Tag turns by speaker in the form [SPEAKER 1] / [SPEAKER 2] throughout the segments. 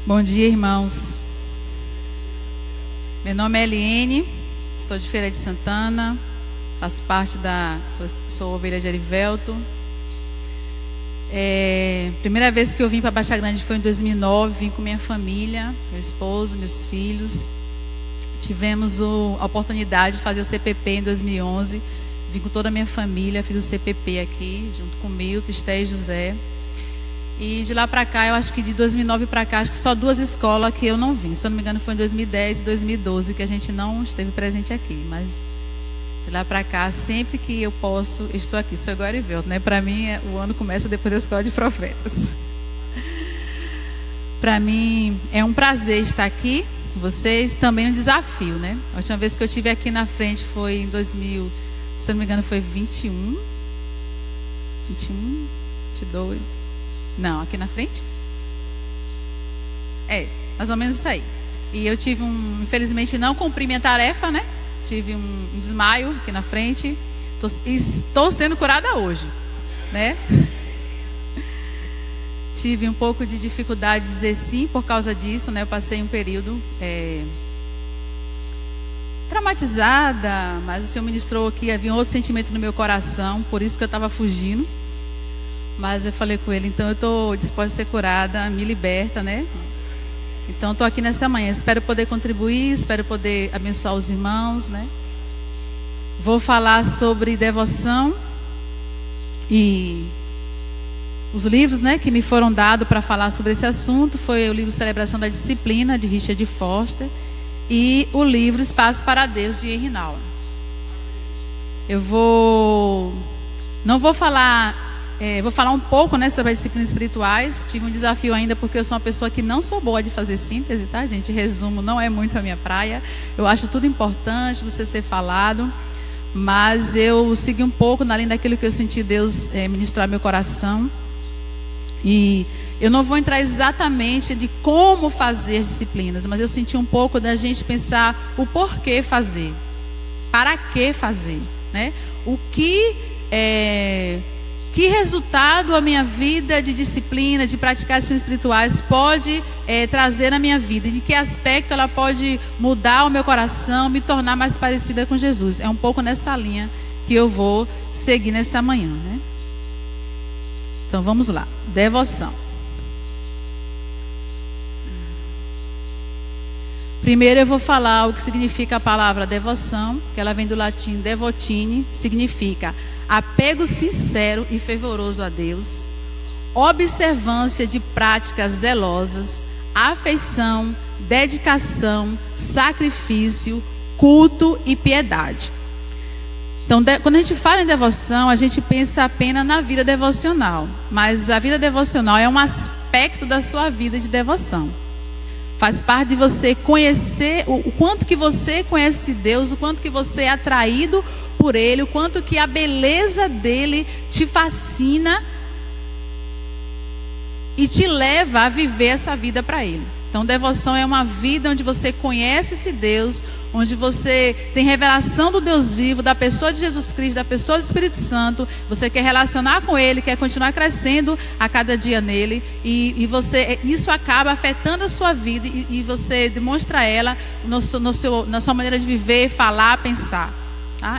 [SPEAKER 1] Bom dia, irmãos. Meu nome é Eliene, sou de Feira de Santana, faço parte sou ovelha de Erivelto. Primeira vez que eu vim para Baixa Grande foi em 2009, vim com minha família, meu esposo, meus filhos. Tivemos a oportunidade de fazer o CPP em 2011, vim com toda a minha família, fiz o CPP aqui, junto com Milton, Esté e José. E de lá para cá, eu acho que de 2009 para cá, acho que só 2 escolas que eu não vim. Se eu não me engano, foi em 2010 e 2012 que a gente não esteve presente aqui. Mas de lá para cá, sempre que eu posso, estou aqui. Sou igual a Erivelto, né? Para mim, o ano começa depois da Escola de Profetas. Para mim, é um prazer estar aqui com vocês. Também um desafio, né? A última vez que eu estive aqui na frente foi em 2000, se eu não me engano, foi 21, 22... Não, aqui na frente? Mais ou menos isso aí. E eu tive infelizmente não cumpri minha tarefa, né? Tive um desmaio aqui na frente. Estou sendo curada hoje, né? Tive um pouco de dificuldade de dizer sim por causa disso, né? Eu passei um período traumatizada, mas o Senhor ministrou que havia um outro sentimento no meu coração, por isso que eu estava fugindo. Mas eu falei com ele, então eu estou disposta a ser curada, me liberta, né? Então estou aqui nessa manhã, espero poder contribuir, espero poder abençoar os irmãos, né? Vou falar sobre devoção e os livros, né, que me foram dados para falar sobre esse assunto foi o livro Celebração da Disciplina, de Richard Foster, e o livro Espaço para Deus, de Henry Nouwen. Vou falar um pouco, né, sobre as disciplinas espirituais. Tive um desafio ainda porque eu sou uma pessoa que não sou boa de fazer síntese, tá, gente? Resumo não é muito a minha praia. Eu acho tudo importante você ser falado, mas eu segui um pouco na linha daquilo que eu senti Deus ministrar meu coração. E eu não vou entrar exatamente de como fazer as disciplinas, mas eu senti um pouco da gente pensar o porquê fazer, para que fazer, né? Que resultado a minha vida de disciplina, de praticar as disciplinas espirituais pode trazer na minha vida? E de que aspecto ela pode mudar o meu coração, me tornar mais parecida com Jesus? É um pouco nessa linha que eu vou seguir nesta manhã, né? Então vamos lá. Devoção. Primeiro eu vou falar o que significa a palavra devoção, que ela vem do latim devotine, significa apego sincero e fervoroso a Deus, observância de práticas zelosas, afeição, dedicação, sacrifício, culto e piedade. Então, quando a gente fala em devoção, a gente pensa apenas na vida devocional, mas a vida devocional é um aspecto da sua vida de devoção. Faz parte de você conhecer o quanto que você conhece Deus, o quanto que você é atraído por Ele, o quanto que a beleza dele te fascina e te leva a viver essa vida para Ele. Então, devoção é uma vida onde você conhece esse Deus, onde você tem revelação do Deus vivo, da pessoa de Jesus Cristo, da pessoa do Espírito Santo. Você quer relacionar com Ele, quer continuar crescendo a cada dia nele, e isso acaba afetando a sua vida e você demonstra ela na sua maneira de viver, falar, pensar.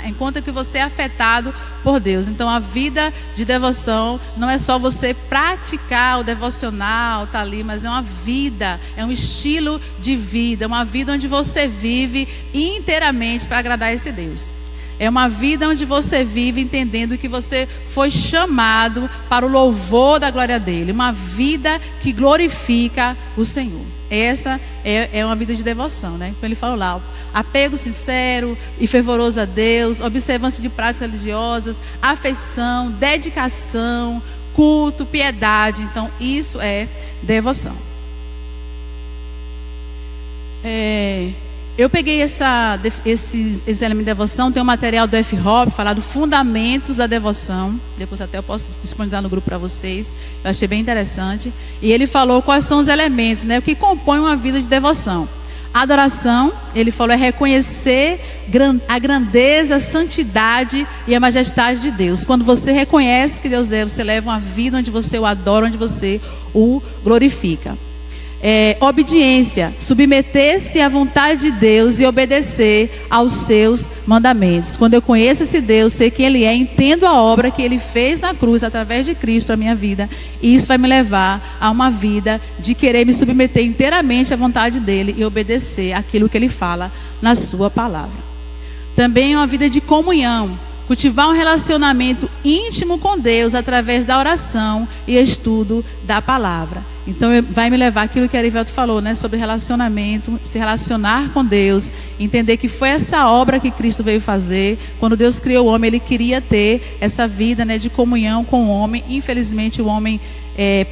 [SPEAKER 1] Enquanto que você é afetado por Deus. Então a vida de devoção não é só você praticar o devocional, tá ali, mas é uma vida, é um estilo de vida, uma vida onde você vive inteiramente para agradar esse Deus. É uma vida onde você vive entendendo que você foi chamado para o louvor da glória dele, uma vida que glorifica o Senhor. Essa é uma vida de devoção, né? Então ele falou lá, apego sincero e fervoroso a Deus, observância de práticas religiosas, afeição, dedicação, culto, piedade. Então isso é devoção. Eu peguei esse elemento de devoção, tem um material do F. Robb, falado fundamentos da devoção. Depois até eu posso disponibilizar no grupo para vocês. Eu achei bem interessante. E ele falou quais são os elementos, né, o que compõe uma vida de devoção. A adoração, ele falou, é reconhecer a grandeza, a santidade e a majestade de Deus. Quando você reconhece que Deus é, você leva uma vida onde você o adora, onde você o glorifica. obediência, submeter-se à vontade de Deus e obedecer aos seus mandamentos. Quando eu conheço esse Deus, sei quem Ele é, entendo a obra que Ele fez na cruz através de Cristo na minha vida, e isso vai me levar a uma vida de querer me submeter inteiramente à vontade dEle e obedecer aquilo que Ele fala na sua palavra. Também é uma vida de comunhão, cultivar um relacionamento íntimo com Deus através da oração e estudo da palavra. Então vai me levar aquilo que a Arivelto falou, né, sobre relacionamento, se relacionar com Deus, entender que foi essa obra que Cristo veio fazer. Quando Deus criou o homem, Ele queria ter essa vida, né, de comunhão com o homem. Infelizmente o homem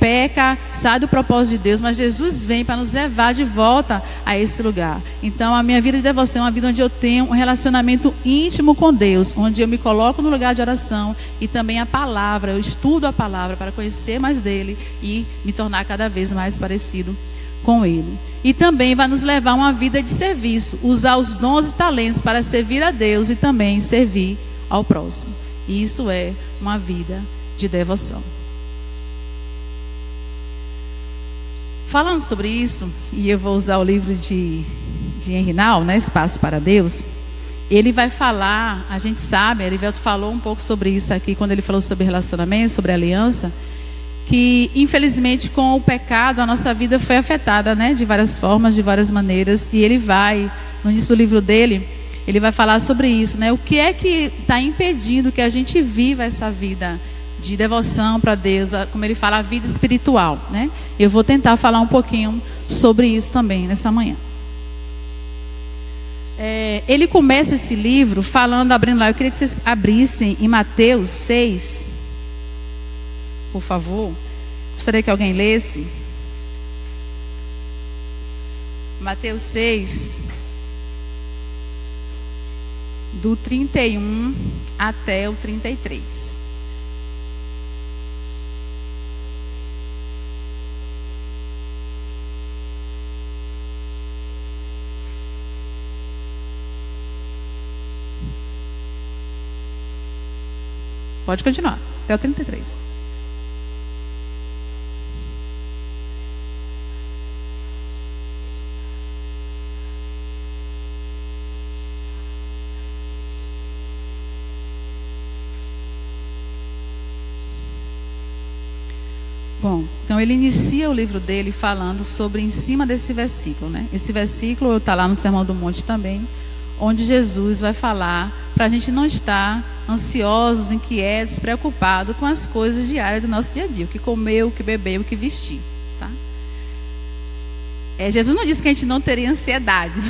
[SPEAKER 1] peca, sai do propósito de Deus, mas Jesus vem para nos levar de volta a esse lugar. Então a minha vida de devoção é uma vida onde eu tenho um relacionamento íntimo com Deus, onde eu me coloco no lugar de oração e também a palavra, eu estudo a palavra para conhecer mais dele e me tornar cada vez mais parecido com ele. E também vai nos levar a uma vida de serviço, usar os dons e talentos para servir a Deus e também servir ao próximo. E isso é uma vida de devoção. Falando sobre isso, e eu vou usar o livro de Henri Nouwen, né, Espaço para Deus, ele vai falar, a gente sabe, a Arivelto falou um pouco sobre isso aqui, quando ele falou sobre relacionamento, sobre aliança, que infelizmente com o pecado a nossa vida foi afetada, né, de várias formas, de várias maneiras, e ele vai, no início do livro dele, ele vai falar sobre isso, né, o que é que está impedindo que a gente viva essa vida de devoção para Deus, como ele fala, a vida espiritual, né? Eu vou tentar falar um pouquinho sobre isso também nessa manhã. Ele começa esse livro falando, abrindo lá, eu queria que vocês abrissem em Mateus 6, por favor. Gostaria que alguém lesse. Mateus 6, do 31 até o 33. Pode continuar, até o 33. Bom, então ele inicia o livro dele falando sobre, em cima desse versículo, né? Esse versículo está lá no Sermão do Monte também, onde Jesus vai falar para a gente não estar ansiosos, inquietos, preocupados com as coisas diárias do nosso dia a dia, o que comer, o que beber, o que vestir, tá? Jesus não disse que a gente não teria ansiedade.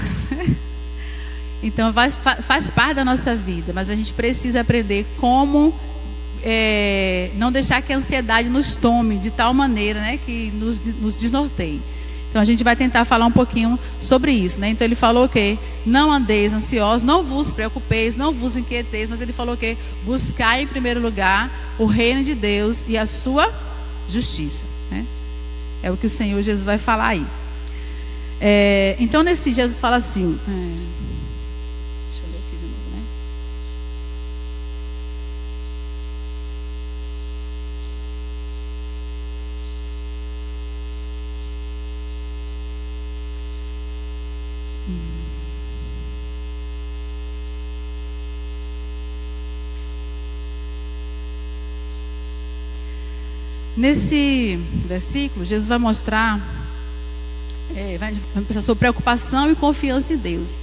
[SPEAKER 1] Então faz parte da nossa vida, mas a gente precisa aprender como não deixar que a ansiedade nos tome de tal maneira, né, que nos desnorteie. Então a gente vai tentar falar um pouquinho sobre isso, né? Então ele falou que não andeis ansiosos, não vos preocupeis, não vos inquieteis, mas ele falou que buscai em primeiro lugar o reino de Deus e a sua justiça, né? É o que o Senhor Jesus vai falar aí. Então nesse Jesus fala assim, deixa eu ler aqui de novo, né? Nesse versículo, Jesus vai mostrar, vai pensar sobre preocupação e confiança em Deus.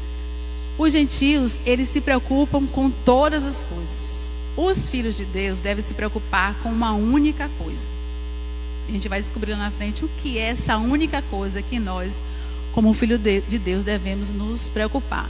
[SPEAKER 1] Os gentios, eles se preocupam com todas as coisas. Os filhos de Deus devem se preocupar com uma única coisa. A gente vai descobrir lá na frente o que é essa única coisa que nós, como filho de Deus, devemos nos preocupar.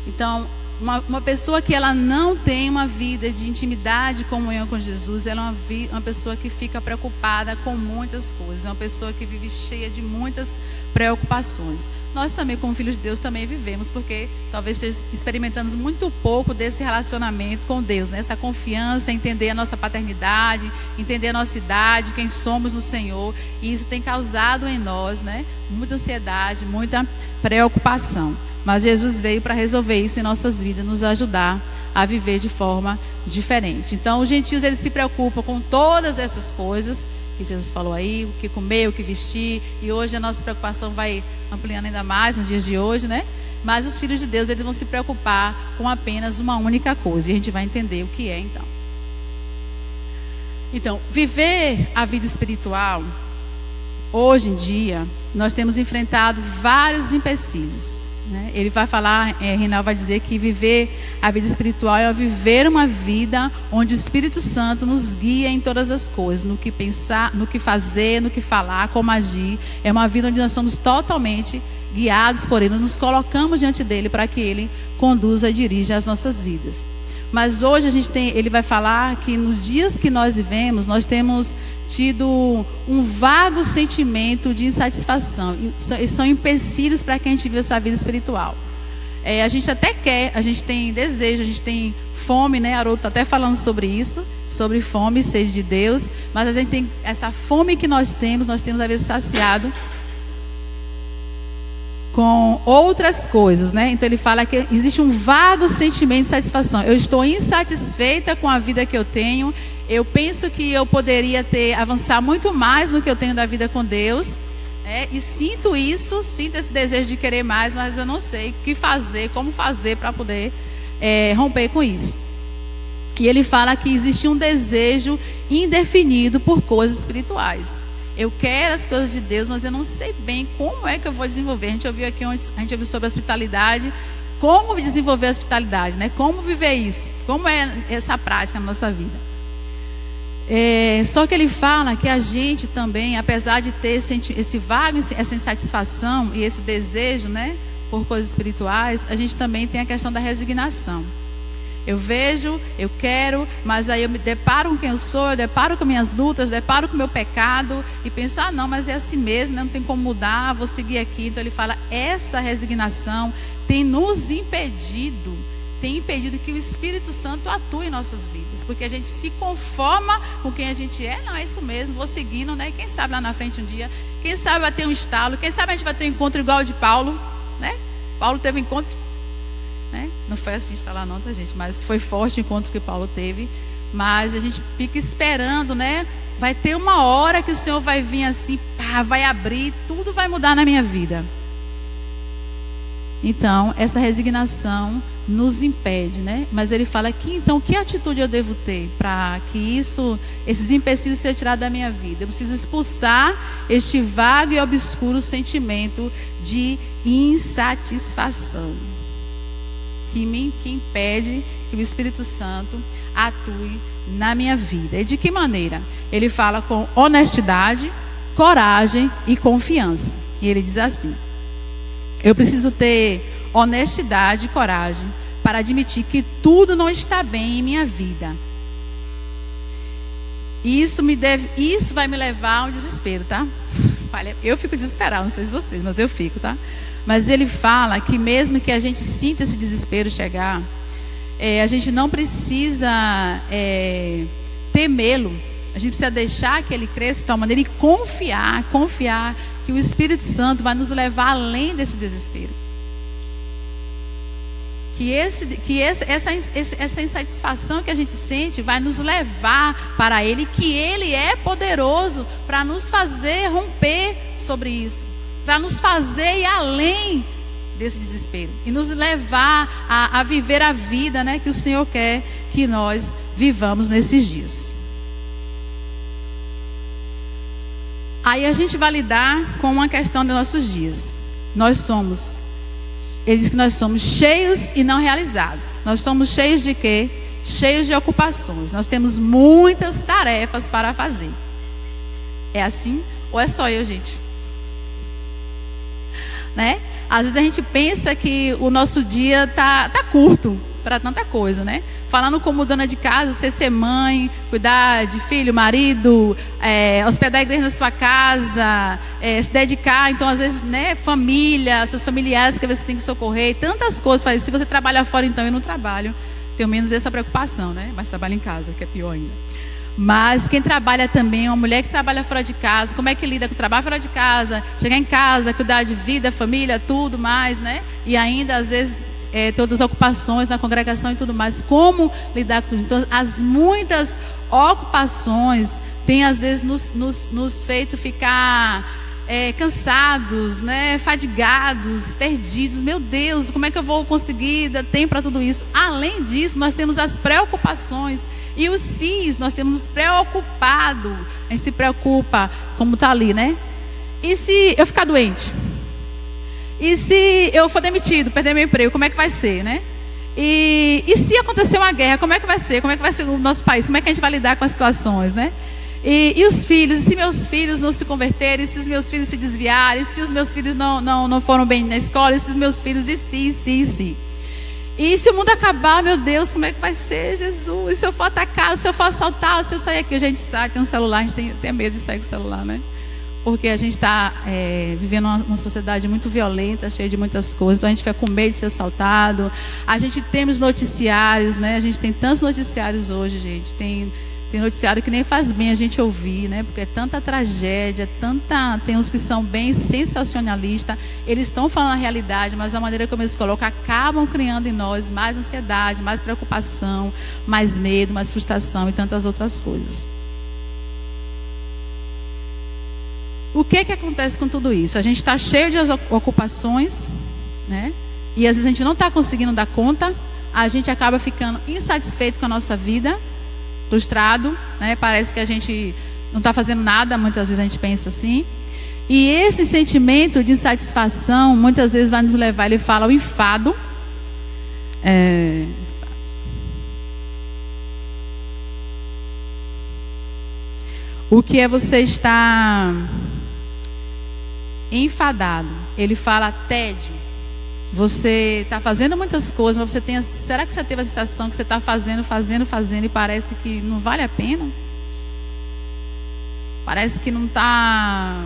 [SPEAKER 1] Então, uma pessoa que ela não tem uma vida de intimidade e comunhão com Jesus, ela é uma pessoa que fica preocupada com muitas coisas, é uma pessoa que vive cheia de muitas preocupações. Nós também, como filhos de Deus, também vivemos, porque talvez experimentamos muito pouco desse relacionamento com Deus, né? Essa confiança, entender a nossa paternidade, entender a nossa idade, quem somos no Senhor, e isso tem causado em nós, né, muita ansiedade, muita preocupação. Mas Jesus veio para resolver isso em nossas vidas, nos ajudar a viver de forma diferente. Então, os gentios, eles se preocupam com todas essas coisas que Jesus falou aí, o que comer, o que vestir. E hoje a nossa preocupação vai ampliando ainda mais nos dias de hoje, né? Mas os filhos de Deus, eles vão se preocupar com apenas uma única coisa. E a gente vai entender o que é, então. Então, viver a vida espiritual, hoje em dia, nós temos enfrentado vários empecilhos, né? Ele vai falar, Reinaldo vai dizer que viver a vida espiritual é viver uma vida onde o Espírito Santo nos guia em todas as coisas, no que pensar, no que fazer, no que falar, como agir. É uma vida onde nós somos totalmente guiados por Ele, nos colocamos diante dEle para que Ele conduza e dirija as nossas vidas. Mas hoje ele vai falar que nos dias que nós vivemos, nós temos tido um vago sentimento de insatisfação. E são empecilhos para que a gente viva essa vida espiritual. A gente até quer, a gente tem desejo, a gente tem fome, né? Haroldo está até falando sobre isso, sobre fome e sede de Deus. Mas a gente tem essa fome que nós temos às vezes saciado com outras coisas, né? Então ele fala que existe um vago sentimento de satisfação. Eu estou insatisfeita com a vida que eu tenho. Eu penso que eu poderia avançar muito mais no que eu tenho da vida com Deus, né? E sinto esse desejo de querer mais, mas eu não sei o que fazer, como fazer para poder romper com isso. E ele fala que existe um desejo indefinido por coisas espirituais. Eu quero as coisas de Deus, mas eu não sei bem como é que eu vou desenvolver. A gente ouviu sobre a hospitalidade. Como desenvolver a hospitalidade, né? Como viver isso? Como é essa prática na nossa vida? Só que ele fala que a gente também, apesar de ter esse vago, essa insatisfação e esse desejo, né, por coisas espirituais, a gente também tem a questão da resignação. Eu vejo, eu quero, mas aí eu me deparo com quem eu sou, eu deparo com minhas lutas, deparo com o meu pecado e penso, não, mas é assim mesmo, né? Não tem como mudar, vou seguir aqui. Então ele fala, essa resignação tem nos impedido, que o Espírito Santo atue em nossas vidas, porque a gente se conforma com quem a gente é. Não, é isso mesmo, vou seguindo, né? Quem sabe lá na frente um dia, quem sabe vai ter um estalo, quem sabe a gente vai ter um encontro igual ao de Paulo, né? Paulo teve um encontro, né? Não foi assim está lá não, tá, gente? Mas foi forte o encontro que Paulo teve. Mas a gente fica esperando, né? Vai ter uma hora que o Senhor vai vir assim, pá, vai abrir, tudo vai mudar na minha vida. Então, essa resignação nos impede, né? Mas ele fala aqui, então, que atitude eu devo ter para que esses empecilhos sejam tirados da minha vida? Eu preciso expulsar este vago e obscuro sentimento de insatisfação que impede que o Espírito Santo atue na minha vida. E de que maneira? Ele fala com honestidade, coragem e confiança. E ele diz assim: eu preciso ter honestidade e coragem para admitir que tudo não está bem em minha vida. Isso vai me levar ao desespero, tá? Eu fico desesperado, não sei se vocês, mas eu fico, tá? Mas ele fala que mesmo que a gente sinta esse desespero chegar, a gente não precisa temê-lo. A gente precisa deixar que ele cresça de tal maneira e confiar que o Espírito Santo vai nos levar além desse desespero. Que essa insatisfação que a gente sente vai nos levar para Ele, que Ele é poderoso para nos fazer romper sobre isso, para nos fazer ir além desse desespero e nos levar a viver a vida, né, que o Senhor quer que nós vivamos nesses dias. Aí a gente vai lidar com uma questão dos nossos dias. Ele diz que nós somos cheios e não realizados. Nós somos cheios de quê? Cheios de ocupações. Nós temos muitas tarefas para fazer. É assim? Ou é só eu, gente? Né? Às vezes a gente pensa que o nosso dia tá curto para tanta coisa, né? Falando como dona de casa, você ser mãe, cuidar de filho, marido, hospedar a igreja na sua casa, se dedicar, então às vezes, né, família, seus familiares que às vezes você tem que socorrer, tantas coisas. Se você trabalha fora, então eu não trabalho, tenho menos essa preocupação, né? Mas trabalho em casa, que é pior ainda. Mas quem trabalha também, uma mulher que trabalha fora de casa, como é que lida com o trabalho fora de casa, chegar em casa, cuidar de vida, família, tudo mais, né? E ainda às vezes todas as ocupações na congregação e tudo mais, como lidar com tudo. Então, as muitas ocupações tem às vezes nos feito ficar cansados, né, fadigados, perdidos. Meu Deus, como é que eu vou conseguir dar tempo para tudo isso? Além disso, nós temos as preocupações e os sis, nós temos os preocupados. A gente se preocupa, como está ali, né? E se eu ficar doente? E se eu for demitido, perder meu emprego, como é que vai ser, né? E se acontecer uma guerra, como é que vai ser? Como é que vai ser o nosso país? Como é que a gente vai lidar com as situações, né? E os filhos, e se meus filhos não se converterem, se os meus filhos se desviarem, se os meus filhos não foram bem na escola, e se os meus filhos, e se. E se o mundo acabar, meu Deus, como é que vai ser, Jesus? E se eu for atacado, se eu for assaltado, se eu sair aqui, a gente sai, tem um celular, a gente tem até medo de sair com o celular, né? Porque a gente está vivendo uma sociedade muito violenta, cheia de muitas coisas, então a gente fica com medo de ser assaltado. A gente tem os noticiários, né? A gente tem tantos noticiários hoje, gente, tem noticiário que nem faz bem a gente ouvir, né? Porque é tanta tragédia, tem uns que são bem sensacionalistas, eles estão falando a realidade, mas a maneira como eles colocam, acabam criando em nós mais ansiedade, mais preocupação, mais medo, mais frustração e tantas outras coisas. O que acontece com tudo isso? A gente está cheio de ocupações, né? E às vezes a gente não está conseguindo dar conta, a gente acaba ficando insatisfeito com a nossa vida, frustrado, né? Parece que a gente não está fazendo nada, muitas vezes a gente pensa assim. E esse sentimento de insatisfação, muitas vezes vai nos levar, ele fala, ao enfado. O que é você estar enfadado? Ele fala tédio. Você está fazendo muitas coisas, mas será que você teve a sensação que você está fazendo e parece que não vale a pena? Parece que não está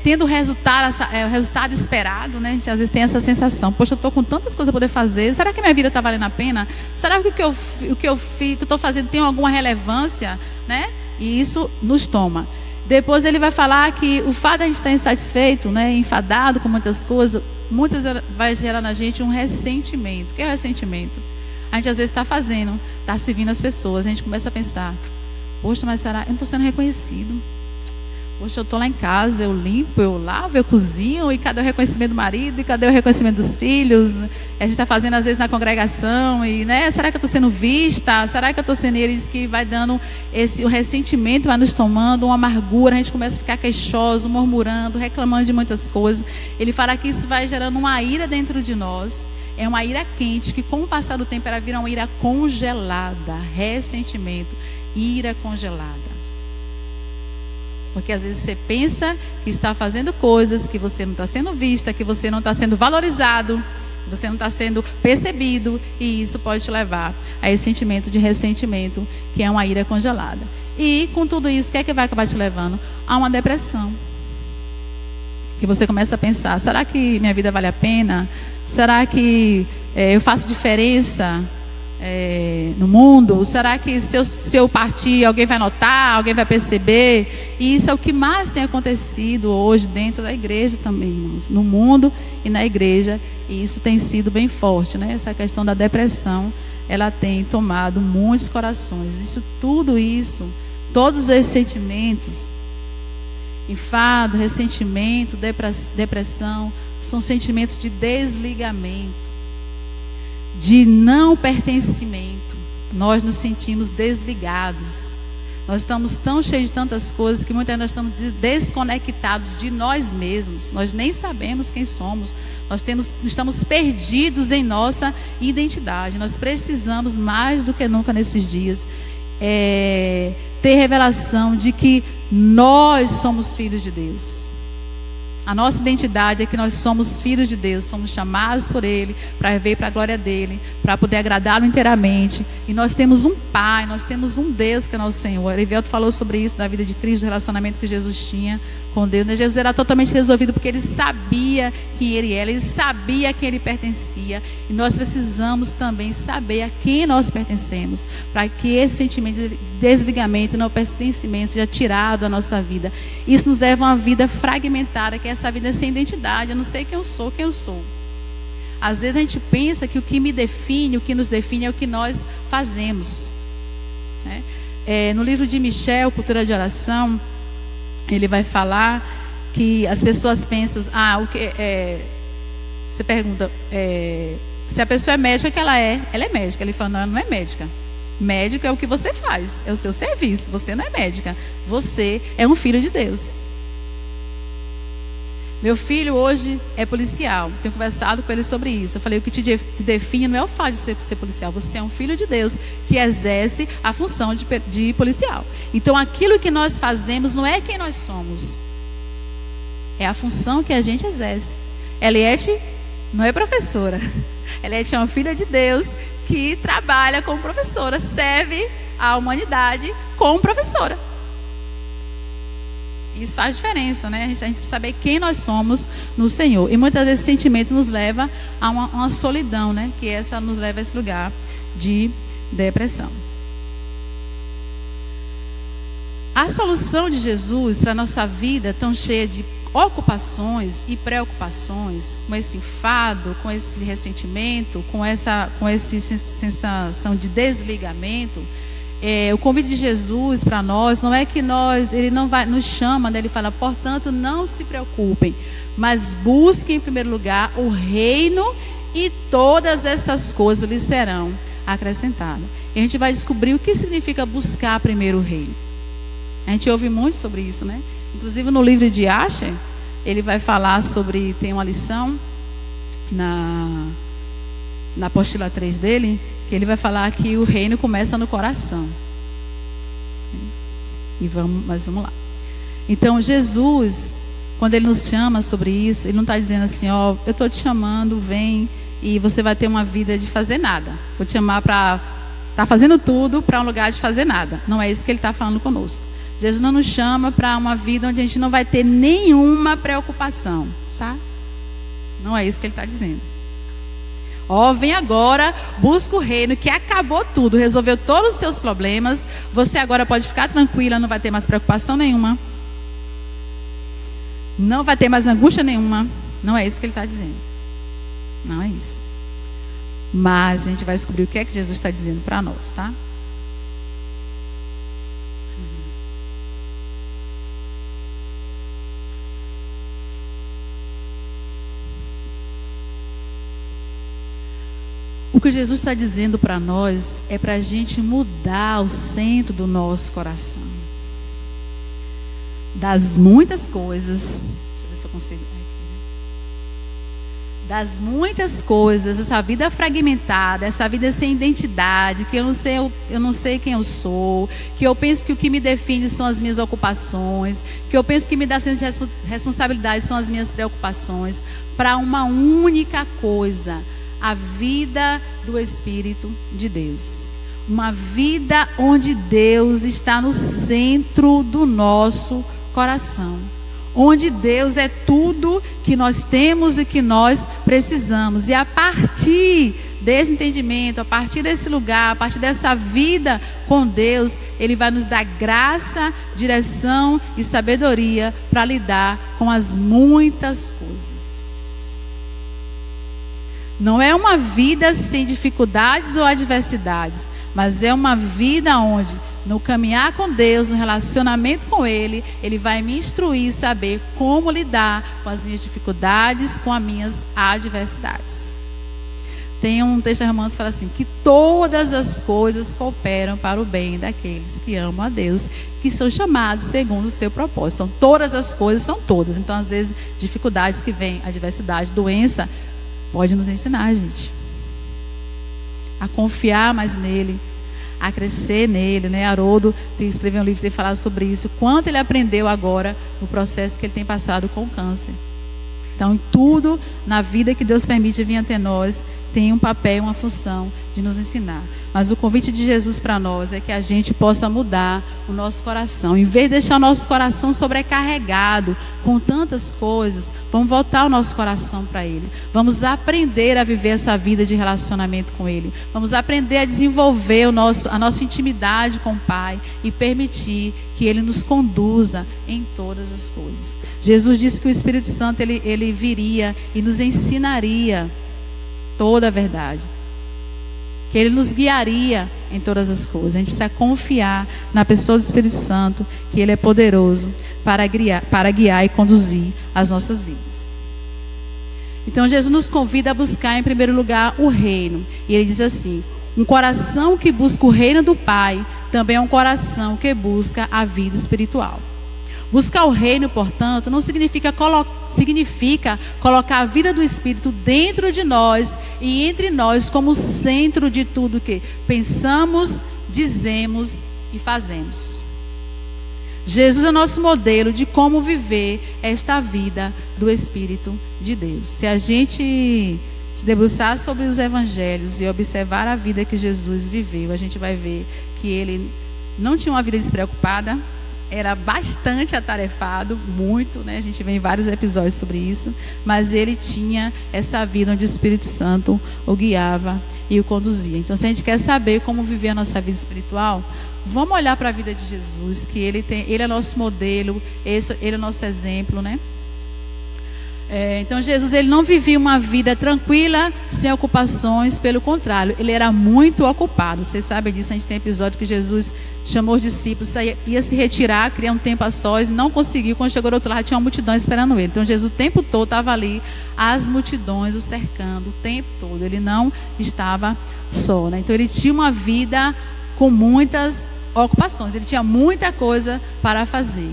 [SPEAKER 1] tendo o resultado esperado, né? A gente às vezes tem essa sensação. Poxa, eu estou com tantas coisas para poder fazer. Será que minha vida está valendo a pena? Será que o que eu estou fazendo tem alguma relevância, né? E isso nos toma. Depois ele vai falar que o fato de a gente estar insatisfeito, né, enfadado com muitas coisas, vai gerar na gente um ressentimento. O que é o ressentimento? A gente às vezes está servindo as pessoas, a gente começa a pensar, poxa, mas será? Eu não estou sendo reconhecido. Poxa, eu estou lá em casa, eu limpo, eu lavo, eu cozinho, e cadê o reconhecimento do marido, e cadê o reconhecimento dos filhos? E a gente está fazendo às vezes na congregação, e né, será que eu estou sendo vista? Será que eu estou sendo eles que vai dando o ressentimento, vai nos tomando, uma amargura, a gente começa a ficar queixoso, murmurando, reclamando de muitas coisas. Ele fala que isso vai gerando uma ira dentro de nós, é uma ira quente, que com o passar do tempo ela vira uma ira congelada, ressentimento, ira congelada. Porque às vezes você pensa que está fazendo coisas, que você não está sendo vista, que você não está sendo valorizado, que você não está sendo percebido, e isso pode te levar a esse sentimento de ressentimento, que é uma ira congelada. E com tudo isso, o que é que vai acabar te levando? A uma depressão. Que você começa a pensar, será que minha vida vale a pena? Será que eu faço diferença no mundo? Será que se eu partir, alguém vai notar, alguém vai perceber? E isso é o que mais tem acontecido hoje dentro da igreja também, irmãos, no mundo e na igreja, e isso tem sido bem forte, né? Essa questão da depressão, ela tem tomado muitos corações. Tudo isso, todos esses sentimentos, enfado, ressentimento, depressão, são sentimentos de desligamento, de não pertencimento. Nós nos sentimos desligados. Nós estamos tão cheios de tantas coisas que muitas vezes nós estamos desconectados de nós mesmos. Nós nem sabemos quem somos. Estamos perdidos em nossa identidade. Nós precisamos mais do que nunca nesses dias ter revelação de que nós somos filhos de Deus. A nossa identidade é que nós somos filhos de Deus, fomos chamados por Ele para viver para a glória dele, para poder agradá-lo inteiramente. E nós temos um Pai, nós temos um Deus que é nosso Senhor. Erivelto falou sobre isso, da vida de Cristo, do relacionamento que Jesus tinha com Deus. Jesus era totalmente resolvido porque Ele sabia quem Ele era, Ele sabia a quem Ele pertencia. E nós precisamos também saber a quem nós pertencemos, para que esse sentimento de desligamento, não pertencimento, seja tirado da nossa vida. Isso nos leva a uma vida fragmentada, que é essa vida sem identidade. Eu não sei quem eu sou. Às vezes a gente pensa que o que me define, o que nos define é o que nós fazemos, né? no livro de Michel, Cultura de Oração, ele vai falar que as pessoas pensam, você pergunta, se a pessoa é médica, que ela é médica. Ele fala, não, ela não é médica. Médico é o que você faz, é o seu serviço. Você não é médica, você é um filho de Deus. Meu filho hoje é policial. Tenho conversado com ele sobre isso. Eu falei, o que te define não é o fato de ser policial. Você é um filho de Deus que exerce a função de policial. Então aquilo que nós fazemos não é quem nós somos, é a função que a gente exerce. Eliette não é professora. Eliette é uma filha de Deus que trabalha como professora, serve a humanidade como professora. Isso faz diferença, né? A gente precisa saber quem nós somos no Senhor. E muitas vezes esse sentimento nos leva a uma solidão, né? Que essa nos leva a esse lugar de depressão. A solução de Jesus para a nossa vida tão cheia de ocupações e preocupações, com esse enfado, com esse ressentimento, com essa sensação de desligamento, o convite de Jesus para nós não é que ele não vai nos chama, né? Ele fala, portanto, não se preocupem, mas busquem em primeiro lugar o reino e todas essas coisas lhes serão acrescentadas. E a gente vai descobrir o que significa buscar primeiro o reino. A gente ouve muito sobre isso, né? Inclusive no livro de Asher, ele vai falar sobre, tem uma lição na apostila 3 dele, que ele vai falar que o reino começa no coração. Mas vamos lá. Então Jesus, quando ele nos chama sobre isso, ele não está dizendo assim, eu estou te chamando, vem e você vai ter uma vida de fazer nada. Vou te chamar para estar fazendo tudo para um lugar de fazer nada. Não é isso que ele está falando conosco. Jesus não nos chama para uma vida onde a gente não vai ter nenhuma preocupação, tá? Não é isso que ele está dizendo. Vem agora, busca o reino que acabou tudo, resolveu todos os seus problemas. Você agora pode ficar tranquila, não vai ter mais preocupação nenhuma. Não vai ter mais angústia nenhuma. Não é isso que ele está dizendo. Não é isso. Mas a gente vai descobrir o que é que Jesus está dizendo para nós, tá? O que Jesus está dizendo para nós é para a gente mudar o centro do nosso coração. Das muitas coisas, deixa eu ver se eu consigo. Das muitas coisas, essa vida fragmentada, essa vida sem identidade, que eu não sei quem eu sou, que eu penso que o que me define são as minhas ocupações, que eu penso que me dá senso de responsabilidade são as minhas preocupações, para uma única coisa: a vida do Espírito de Deus. Uma vida onde Deus está no centro do nosso coração. Onde Deus é tudo que nós temos e que nós precisamos. E a partir desse entendimento, a partir desse lugar, a partir dessa vida com Deus, Ele vai nos dar graça, direção e sabedoria para lidar com as muitas coisas. Não é uma vida sem dificuldades ou adversidades, mas é uma vida onde, no caminhar com Deus, no relacionamento com Ele, Ele vai me instruir, saber como lidar com as minhas dificuldades, com as minhas adversidades. Tem um texto da Romanos que fala assim, que todas as coisas cooperam para o bem daqueles que amam a Deus, que são chamados segundo o seu propósito. Então, todas as coisas são todas. Então, às vezes, dificuldades que vêm, adversidade, doença, pode nos ensinar, gente, a confiar mais nele, a crescer nele, né? Haroldo escreveu um livro, tem falado sobre isso, quanto ele aprendeu agora no processo que ele tem passado com o câncer. Então, em tudo na vida que Deus permite vir até nós, tem um papel, uma função de nos ensinar. Mas o convite de Jesus para nós é que a gente possa mudar o nosso coração. Em vez de deixar o nosso coração sobrecarregado com tantas coisas, vamos voltar o nosso coração para Ele. Vamos aprender a viver essa vida de relacionamento com Ele. Vamos aprender a desenvolver a nossa intimidade com o Pai e permitir que Ele nos conduza em todas as coisas. Jesus disse que o Espírito Santo ele viria e nos ensinaria toda a verdade. que Ele nos guiaria em todas as coisas. A gente precisa confiar na pessoa do Espírito Santo, que Ele é poderoso para guiar e conduzir as nossas vidas. Então Jesus nos convida a buscar em primeiro lugar o reino. E Ele diz assim: um coração que busca o reino do Pai também é um coração que busca a vida espiritual. Buscar o reino, portanto, não significa colocar a vida do Espírito dentro de nós e entre nós como centro de tudo que pensamos, dizemos e fazemos. Jesus é o nosso modelo de como viver esta vida do Espírito de Deus. Se a gente se debruçar sobre os evangelhos e observar a vida que Jesus viveu, a gente vai ver que Ele não tinha uma vida despreocupada, era bastante atarefado, muito, né? A gente vê em vários episódios sobre isso, mas Ele tinha essa vida onde o Espírito Santo o guiava e o conduzia. Então, se a gente quer saber como viver a nossa vida espiritual, vamos olhar para a vida de Jesus, que Ele é nosso modelo, Ele é nosso exemplo, né? Então Jesus, Ele não vivia uma vida tranquila, sem ocupações, pelo contrário, Ele era muito ocupado. Vocês sabem disso, a gente tem episódio que Jesus chamou os discípulos, ia se retirar, criar um tempo a sós, não conseguiu. Quando chegou do outro lado, tinha uma multidão esperando Ele. Então Jesus o tempo todo estava ali, as multidões o cercando, o tempo todo. Ele não estava só, né? Então Ele tinha uma vida com muitas ocupações, Ele tinha muita coisa para fazer.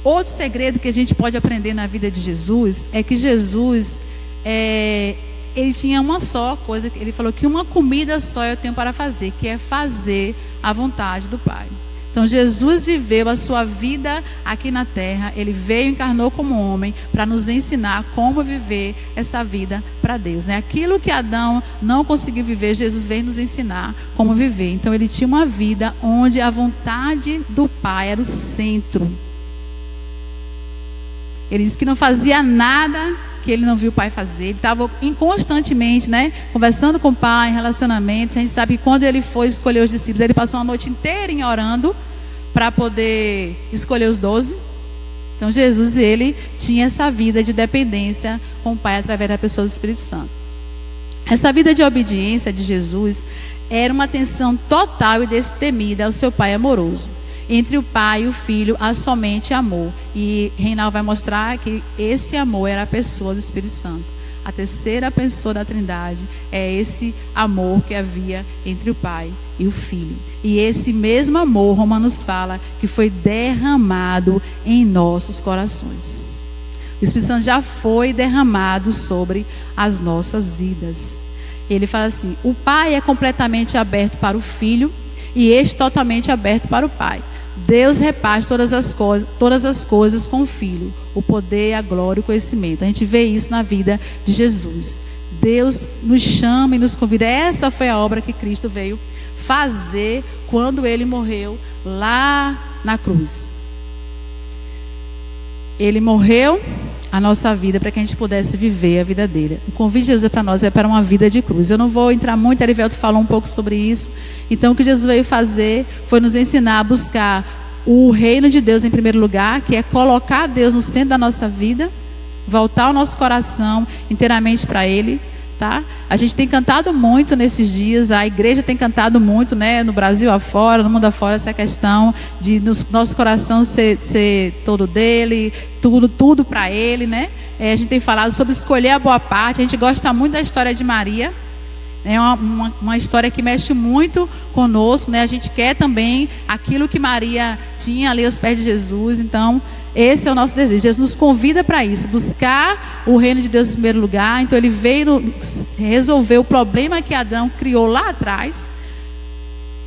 [SPEAKER 1] Outro segredo que a gente pode aprender na vida de Jesus é que Jesus, Ele tinha uma só coisa. Ele falou que uma comida só eu tenho para fazer, que é fazer a vontade do Pai. Então Jesus viveu a sua vida aqui na terra. Ele veio e encarnou como homem para nos ensinar como viver essa vida para Deus, né? Aquilo que Adão não conseguiu viver, Jesus veio nos ensinar como viver. Então Ele tinha uma vida onde a vontade do Pai era o centro. Ele disse que não fazia nada que Ele não viu o Pai fazer. Ele estava constantemente, né, conversando com o Pai, em relacionamentos. A gente sabe que quando Ele foi escolher os discípulos, Ele passou a noite inteira orando para poder escolher os 12. Então Jesus, Ele tinha essa vida de dependência com o Pai através da pessoa do Espírito Santo. Essa vida de obediência de Jesus era uma atenção total e destemida ao seu Pai amoroso. Entre o Pai e o Filho há somente amor. E Reinaldo vai mostrar que esse amor era a pessoa do Espírito Santo. A terceira pessoa da Trindade é esse amor que havia entre o Pai e o Filho. E esse mesmo amor, Romanos fala, que foi derramado em nossos corações. O Espírito Santo já foi derramado sobre as nossas vidas. Ele fala assim: o Pai é completamente aberto para o Filho e este totalmente aberto para o Pai. Deus reparte todas as coisas com o Filho, o poder, a glória e o conhecimento. A gente vê isso na vida de Jesus. Deus nos chama e nos convida. Essa foi a obra que Cristo veio fazer quando Ele morreu lá na cruz. Ele morreu a nossa vida para que a gente pudesse viver a vida dele. O convite de Jesus para nós é para uma vida de cruz. Eu não vou entrar muito, Erivelto falou um pouco sobre isso. Então o que Jesus veio fazer foi nos ensinar a buscar o reino de Deus em primeiro lugar, que é colocar Deus no centro da nossa vida, voltar o nosso coração inteiramente para Ele. Tá? A gente tem cantado muito nesses dias, a igreja tem cantado muito, né, no Brasil afora, no mundo afora, essa questão de nosso coração ser todo dele, tudo para Ele, né? A gente tem falado sobre escolher a boa parte. A gente gosta muito da história de Maria, é uma história que mexe muito conosco, né? A gente quer também aquilo que Maria tinha ali aos pés de Jesus. Então esse é o nosso desejo. Jesus nos convida para isso, buscar o reino de Deus em primeiro lugar. Então Ele veio resolver o problema que Adão criou lá atrás,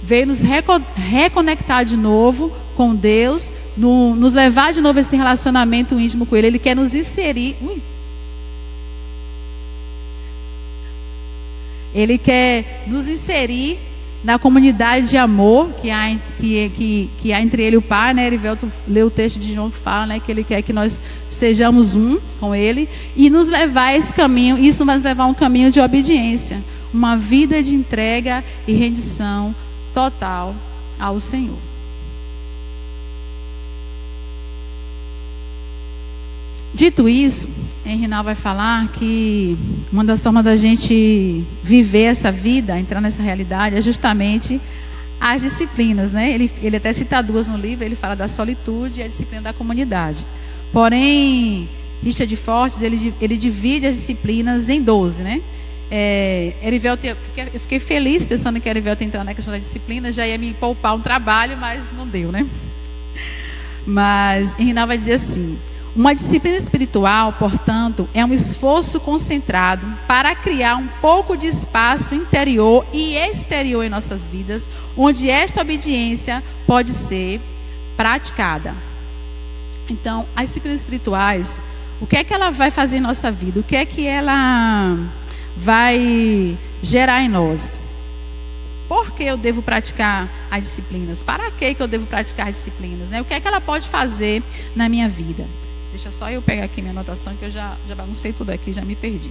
[SPEAKER 1] veio nos reconectar de novo com Deus, nos levar de novo a esse relacionamento íntimo com Ele. Ele quer nos inserir. Ele quer nos inserir na comunidade de amor que há entre Ele e o Pai, né? Erivelto leu o texto de João que fala, né, que Ele quer que nós sejamos um com Ele e nos levar a esse caminho. Isso vai nos levar a um caminho de obediência, uma vida de entrega e rendição total ao Senhor. Dito isso, Rinal vai falar que uma das formas da gente viver essa vida, entrar nessa realidade, é justamente as disciplinas, né? Ele até cita duas no livro, ele fala da solitude e a disciplina da comunidade. Porém, Richard Fortes, ele divide as disciplinas em 12, né? Eu fiquei feliz pensando que Erivelto ia entrar na questão da disciplina, já ia me poupar um trabalho, mas não deu, né? Mas Rinal vai dizer assim: uma disciplina espiritual, portanto, é um esforço concentrado para criar um pouco de espaço interior e exterior em nossas vidas, onde esta obediência pode ser praticada. Então, as disciplinas espirituais, o que é que ela vai fazer em nossa vida? O que é que ela vai gerar em nós? Por que eu devo praticar as disciplinas? Para que eu devo praticar as disciplinas, né? O que é que ela pode fazer na minha vida? Deixa só eu pegar aqui minha anotação, que eu já baguncei tudo aqui, já me perdi.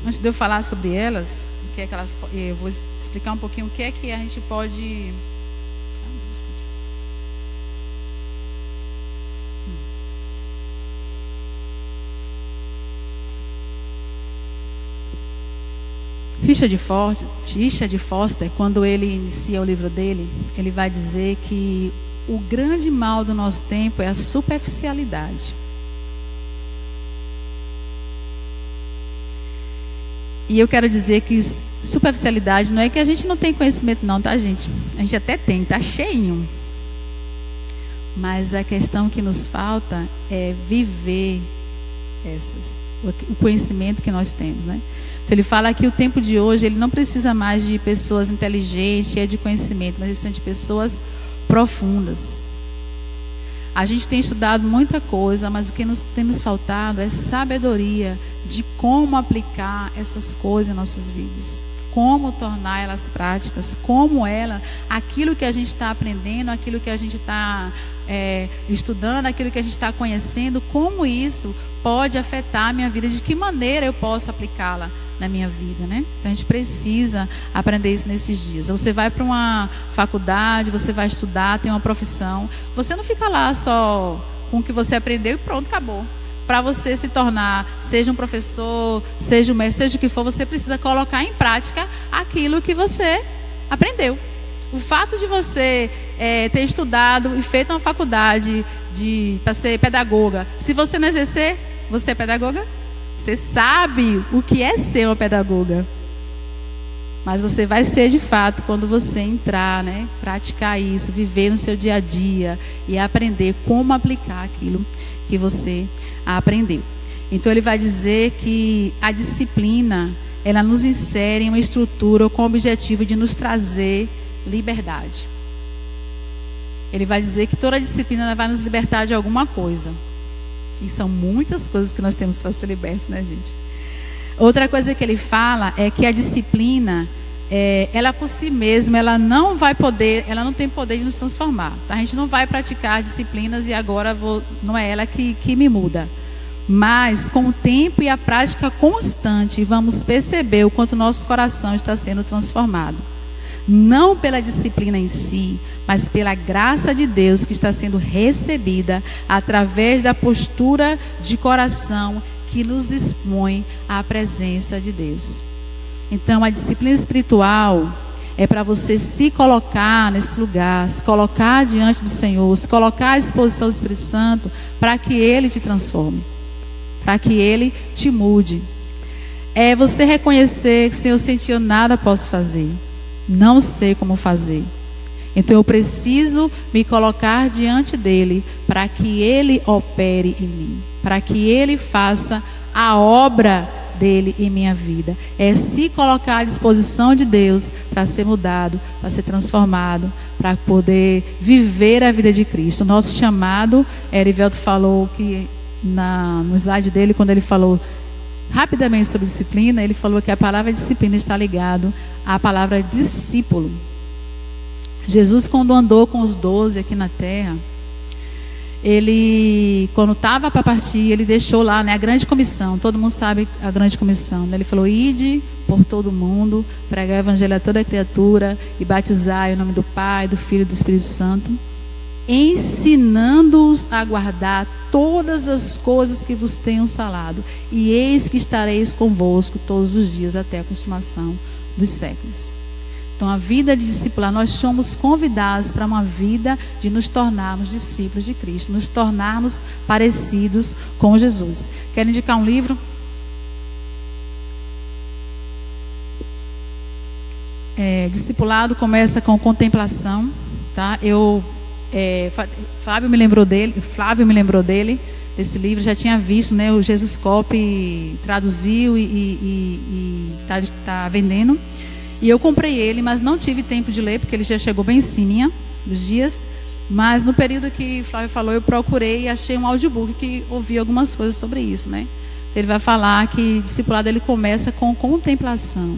[SPEAKER 1] Antes de eu falar sobre elas, o que é que elas, eu vou explicar um pouquinho o que é que a gente pode... Richard Foster, quando ele inicia o livro dele, ele vai dizer que o grande mal do nosso tempo é a superficialidade. E eu quero dizer que superficialidade não é que a gente não tem conhecimento não, tá, gente? A gente até tem, tá cheinho. Mas a questão que nos falta é viver o conhecimento que nós temos, né? Então ele fala que o tempo de hoje, ele não precisa mais de pessoas inteligentes e de conhecimento, mas ele precisa de pessoas profundas. A gente tem estudado muita coisa, mas o que tem nos faltado é sabedoria de como aplicar essas coisas em nossas vidas. Como tornar elas práticas, aquilo que a gente está aprendendo, aquilo que a gente está estudando, aquilo que a gente está conhecendo, como isso pode afetar a minha vida, de que maneira eu posso aplicá-la na minha vida, né? Então a gente precisa aprender isso nesses dias. Você vai para uma faculdade, você vai estudar, tem uma profissão, você não fica lá só com o que você aprendeu e pronto, acabou. Para você se tornar, seja um professor, seja um mestre, seja o que for, você precisa colocar em prática aquilo que você aprendeu. O fato de você ter estudado e feito uma faculdade para ser pedagoga, se você não exercer, você é pedagoga? Você sabe o que é ser uma pedagoga. Mas você vai ser de fato quando você entrar, né? Praticar isso, viver no seu dia a dia e aprender como aplicar aquilo que você aprendeu. Então ele vai dizer que a disciplina, ela nos insere em uma estrutura com o objetivo de nos trazer liberdade. Ele vai dizer que toda disciplina ela vai nos libertar de alguma coisa. E são muitas coisas que nós temos para ser libertos, né, gente? Outra coisa que ele fala é que a disciplina, ela por si mesma, ela não tem poder de nos transformar. Tá? A gente não vai praticar disciplinas e agora não é ela que me muda. Mas com o tempo e a prática constante, vamos perceber o quanto nosso coração está sendo transformado. Não pela disciplina em si, mas pela graça de Deus que está sendo recebida através da postura de coração que nos expõe à presença de Deus. Então, a disciplina espiritual é para você se colocar nesse lugar, se colocar diante do Senhor, se colocar à disposição do Espírito Santo, para que Ele te transforme, para que Ele te mude. É você reconhecer que, Senhor, sem Ti eu nada posso fazer, não sei como fazer. Então eu preciso me colocar diante dEle, para que Ele opere em mim, para que Ele faça a obra dEle em minha vida. É se colocar à disposição de Deus para ser mudado, para ser transformado, para poder viver a vida de Cristo. O nosso chamado, Erivelto falou que no slide dele, quando ele falou rapidamente sobre disciplina, ele falou que a palavra disciplina está ligado à palavra discípulo. Jesus, quando andou com os 12 aqui na terra, ele, quando estava para partir, ele deixou lá, né, a grande comissão. Todo mundo sabe a grande comissão, né? Ele falou: ide por todo mundo, pregar o evangelho a toda criatura e batizar em nome do Pai, do Filho e do Espírito Santo, ensinando-os a guardar todas as coisas que vos tenho falado, e eis que estareis convosco todos os dias até a consumação dos séculos. Então, a vida de discipular, nós somos convidados para uma vida de nos tornarmos discípulos de Cristo, nos tornarmos parecidos com Jesus. Quero indicar um livro? Discipulado começa com contemplação, tá? Flávio me lembrou dele, desse livro. Já tinha visto, né? O Jesus Cop traduziu e tá vendendo. E eu comprei ele, mas não tive tempo de ler, porque ele já chegou bem em cima dos dias. Mas no período que Flávio falou, eu procurei e achei um audiobook que ouvi algumas coisas sobre isso, né? Ele vai falar que discipulado ele começa com contemplação.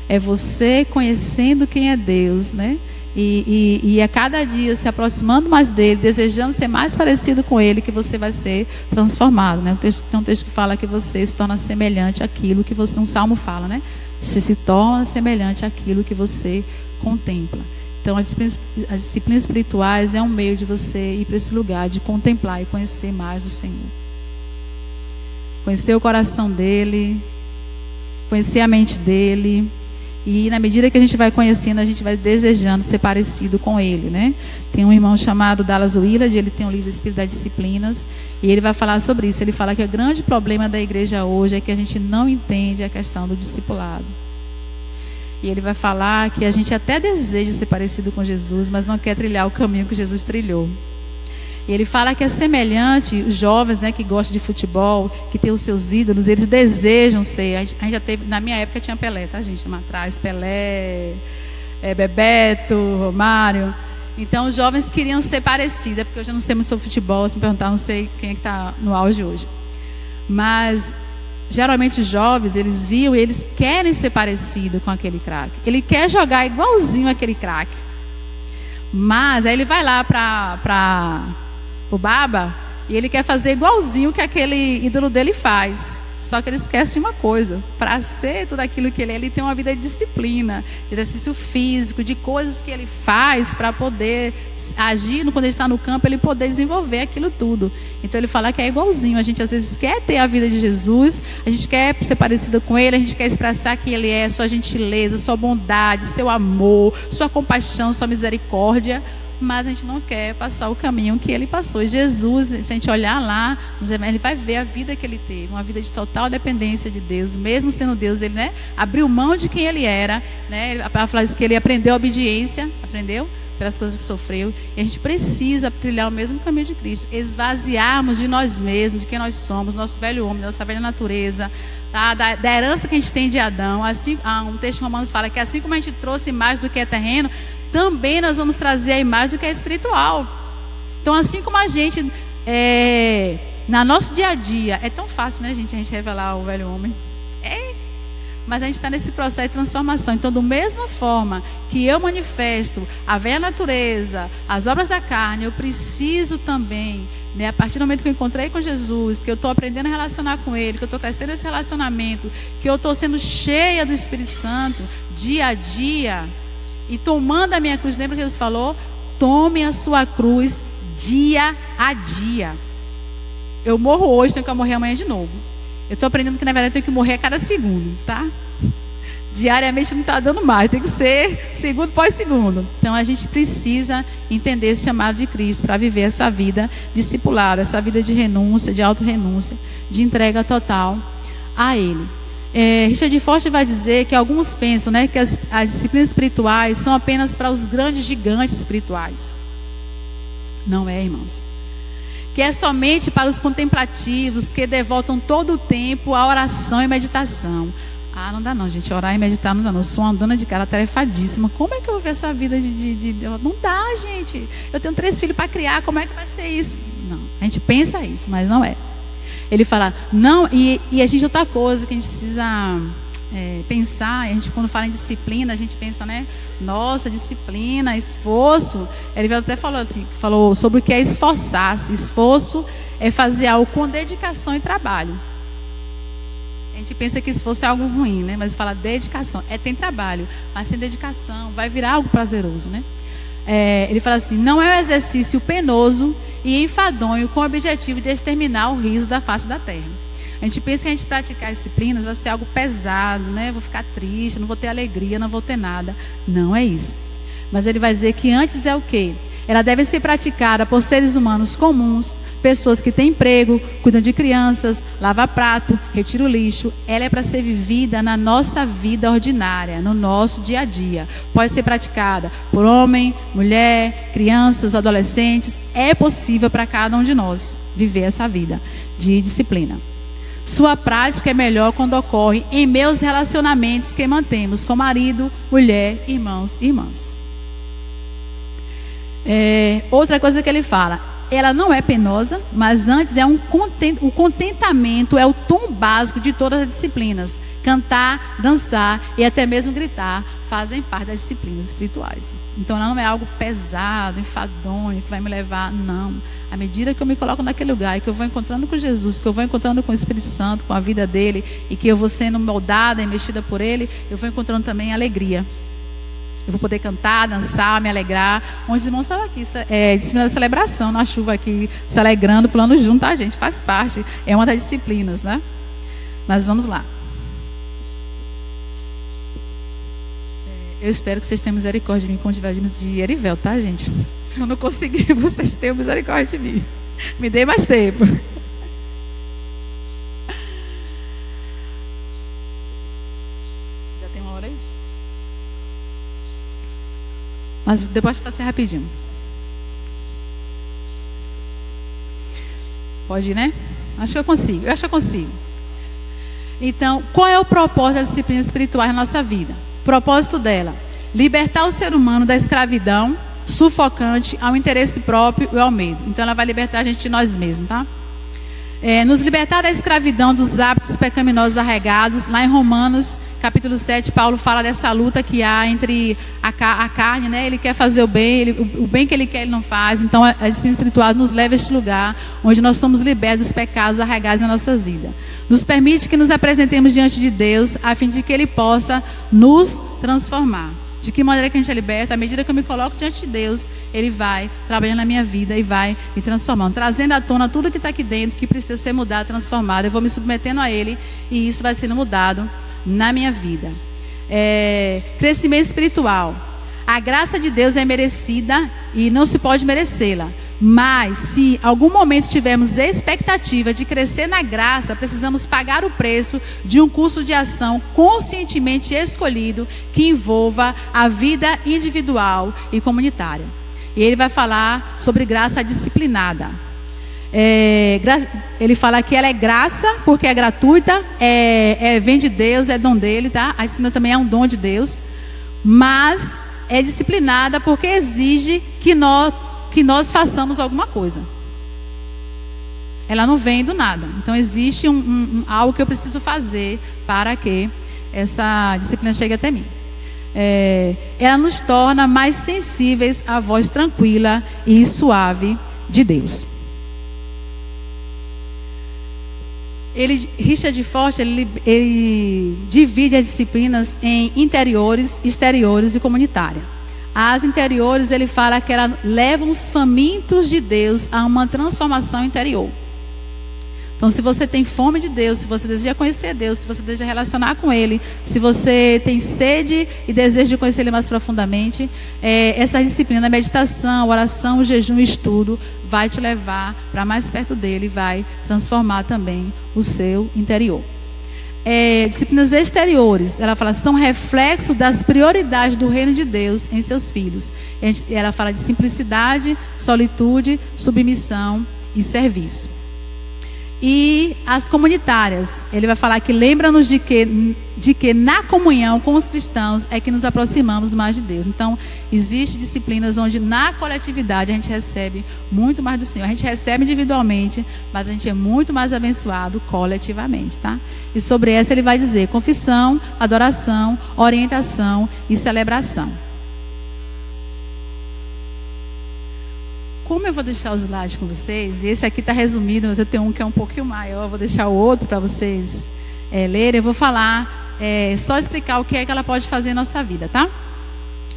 [SPEAKER 1] É você conhecendo quem é Deus, né? E a cada dia se aproximando mais dele, desejando ser mais parecido com ele, que você vai ser transformado, né? Tem um texto que fala que você se torna semelhante àquilo que você, um salmo fala, né? Você se torna semelhante àquilo que você contempla. Então, as disciplinas espirituais é um meio de você ir para esse lugar de contemplar e conhecer mais o Senhor. Conhecer o coração dele, conhecer a mente dele. E na medida que a gente vai conhecendo, a gente vai desejando ser parecido com ele, né? Tem um irmão chamado Dallas Willard, ele tem um livro Espírito das Disciplinas, e ele vai falar sobre isso. Ele fala que o grande problema da igreja hoje é que a gente não entende a questão do discipulado. E ele vai falar que a gente até deseja ser parecido com Jesus, mas não quer trilhar o caminho que Jesus trilhou. E ele fala que é semelhante, os jovens, né, que gostam de futebol, que tem os seus ídolos, eles desejam ser. A gente já teve, na minha época tinha Pelé, tá, gente? Lá atrás, Pelé, Bebeto, Romário. Então os jovens queriam ser parecidos, porque eu já não sei muito sobre futebol, se me perguntar, não sei quem é que está no auge hoje. Mas geralmente os jovens, eles viam e eles querem ser parecidos com aquele craque. Ele quer jogar igualzinho aquele craque. Mas aí ele vai lá para o Baba e ele quer fazer igualzinho que aquele ídolo dele faz. Só que ele esquece de uma coisa: para ser tudo aquilo que ele tem uma vida de disciplina, de exercício físico, de coisas que ele faz para poder agir quando ele está no campo, ele poder desenvolver aquilo tudo. Então ele fala que é igualzinho. A gente às vezes quer ter a vida de Jesus, a gente quer ser parecido com ele, a gente quer expressar quem ele é, sua gentileza, sua bondade, seu amor, sua compaixão, sua misericórdia, mas a gente não quer passar o caminho que ele passou. E Jesus, se a gente olhar lá, ele vai ver a vida que ele teve, uma vida de total dependência de Deus. Mesmo sendo Deus, ele, né, abriu mão de quem ele era, né? A palavra fala isso, que ele aprendeu a obediência, aprendeu pelas coisas que sofreu. E a gente precisa trilhar o mesmo caminho de Cristo, esvaziarmos de nós mesmos, de quem nós somos, nosso velho homem, nossa velha natureza, tá? Da herança que a gente tem de Adão. Assim, um texto em Romanos fala que assim como a gente trouxe mais do que é terreno, também nós vamos trazer a imagem do que é espiritual. Então, assim como a gente, na nosso dia a dia, é tão fácil, né, gente, a gente revelar o velho homem. Mas a gente está nesse processo de transformação. Então, da mesma forma que eu manifesto a velha natureza, as obras da carne, eu preciso também, né, a partir do momento que eu encontrei com Jesus, que eu estou aprendendo a relacionar com Ele, que eu estou crescendo nesse relacionamento, que eu estou sendo cheia do Espírito Santo, dia a dia, e tomando a minha cruz. Lembra que Jesus falou? Tome a sua cruz dia a dia. Eu morro hoje, tenho que morrer amanhã de novo. Eu estou aprendendo que na verdade eu tenho que morrer a cada segundo, tá? Diariamente não está dando mais, tem que ser segundo após segundo. Então a gente precisa entender esse chamado de Cristo para viver essa vida discipulada, essa vida de renúncia, de autorrenúncia, de entrega total a Ele. Richard Foster vai dizer que alguns pensam, né, que as disciplinas espirituais são apenas para os grandes gigantes espirituais. Não é, irmãos. Que é somente para os contemplativos, que devotam todo o tempo à oração e meditação. Não dá não, gente, orar e meditar não dá não. Eu sou uma dona de cara tarefadíssima. Como é que eu vou ver essa vida de... Não dá, gente. Eu tenho 3 filhos para criar, como é que vai ser isso? Não, a gente pensa isso, mas não é. Ele fala, não, e a gente outra coisa que a gente precisa pensar, a gente quando fala em disciplina, a gente pensa, né? Nossa, disciplina, esforço. Erivelto até falou sobre o que é esforçar-se. Esforço é fazer algo com dedicação e trabalho. A gente pensa que esforço é algo ruim, né? Mas fala dedicação. Tem trabalho, mas sem dedicação vai virar algo prazeroso, né? Ele fala assim: não é um exercício penoso e enfadonho com o objetivo de exterminar o riso da face da terra. A gente pensa que a gente praticar disciplinas vai ser algo pesado, né? Vou ficar triste, não vou ter alegria, não vou ter nada. Não é isso. Mas ele vai dizer que antes é o quê? Ela deve ser praticada por seres humanos comuns, pessoas que têm emprego, cuidam de crianças, lava prato, retira o lixo. Ela é para ser vivida na nossa vida ordinária, no nosso dia a dia. Pode ser praticada por homem, mulher, crianças, adolescentes. É possível para cada um de nós viver essa vida de disciplina. Sua prática é melhor quando ocorre em meus relacionamentos que mantemos com marido, mulher, irmãos e irmãs. Outra coisa que ele fala, ela não é penosa, mas antes é o contentamento é o tom básico de todas as disciplinas. Cantar, dançar e até mesmo gritar fazem parte das disciplinas espirituais. Então ela não é algo pesado, enfadonho, que vai me levar, não. À medida que eu me coloco naquele lugar e que eu vou encontrando com Jesus, que eu vou encontrando com o Espírito Santo, com a vida dele, e que eu vou sendo moldada e mexida por ele, eu vou encontrando também alegria. Eu vou poder cantar, dançar, me alegrar. Os irmãos estavam aqui, disciplina da celebração, na chuva aqui, se alegrando, pulando junto, a gente faz parte, é uma das disciplinas, né? Mas vamos lá. Eu espero que vocês tenham misericórdia de mim quando tiver de Erivelto, tá, gente? Se eu não conseguir, vocês tenham misericórdia de mim. Me dê mais tempo. Já tem uma hora aí? Mas depois pode ser rapidinho. Pode ir, né? Acho que eu consigo. Então, qual é o propósito das disciplinas espirituais na nossa vida? O propósito dela: libertar o ser humano da escravidão sufocante ao interesse próprio e ao medo. Então ela vai libertar a gente de nós mesmos, tá? Nos libertar da escravidão dos hábitos pecaminosos arraigados. Lá em Romanos capítulo 7, Paulo fala dessa luta que há entre a carne, né? Ele quer fazer o bem, o bem que ele quer ele não faz. Então a disciplina espiritual nos leva a este lugar onde nós somos libertos dos pecados arraigados na nossa vida. Nos permite que nos apresentemos diante de Deus a fim de que ele possa nos transformar. De que maneira que a gente é liberta? À medida que eu me coloco diante de Deus, ele vai trabalhando na minha vida e vai me transformando, trazendo à tona tudo que está aqui dentro, que precisa ser mudado, transformado. Eu vou me submetendo a ele e isso vai sendo mudado na minha vida. Crescimento espiritual. A graça de Deus é merecida e não se pode merecê-la. Mas se algum momento tivermos expectativa de crescer na graça, precisamos pagar o preço de um curso de ação conscientemente escolhido que envolva a vida individual e comunitária. E ele vai falar sobre graça disciplinada. Ele fala que ela é graça porque é gratuita, vem de Deus, é dom dele, tá? A disciplina também é um dom de Deus, mas é disciplinada porque exige que nós façamos alguma coisa. Ela não vem do nada. Então existe algo que eu preciso fazer para que essa disciplina chegue até mim. Ela nos torna mais sensíveis à voz tranquila e suave de Deus. Richard Foster ele divide as disciplinas em interiores, exteriores e comunitária. As interiores, ele fala que ela levam os famintos de Deus a uma transformação interior. Então, se você tem fome de Deus, se você deseja conhecer Deus, se você deseja relacionar com Ele, se você tem sede e desejo de conhecer Ele mais profundamente, essa disciplina, a meditação, a oração, o jejum e o estudo, vai te levar para mais perto dEle e vai transformar também o seu interior. Disciplinas exteriores, ela fala, são reflexos das prioridades do reino de Deus em seus filhos. Ela fala de simplicidade, solitude, submissão e serviço. E as comunitárias, ele vai falar que lembra-nos de que na comunhão com os cristãos é que nos aproximamos mais de Deus. Então, existem disciplinas onde na coletividade a gente recebe muito mais do Senhor. A gente recebe individualmente, mas a gente é muito mais abençoado coletivamente, tá? E sobre essa ele vai dizer confissão, adoração, orientação e celebração. Como eu vou deixar os slides com vocês, e esse aqui está resumido, mas eu tenho um que é um pouquinho maior, eu vou deixar o outro para vocês lerem. Eu vou falar, só explicar o que é que ela pode fazer em nossa vida, tá?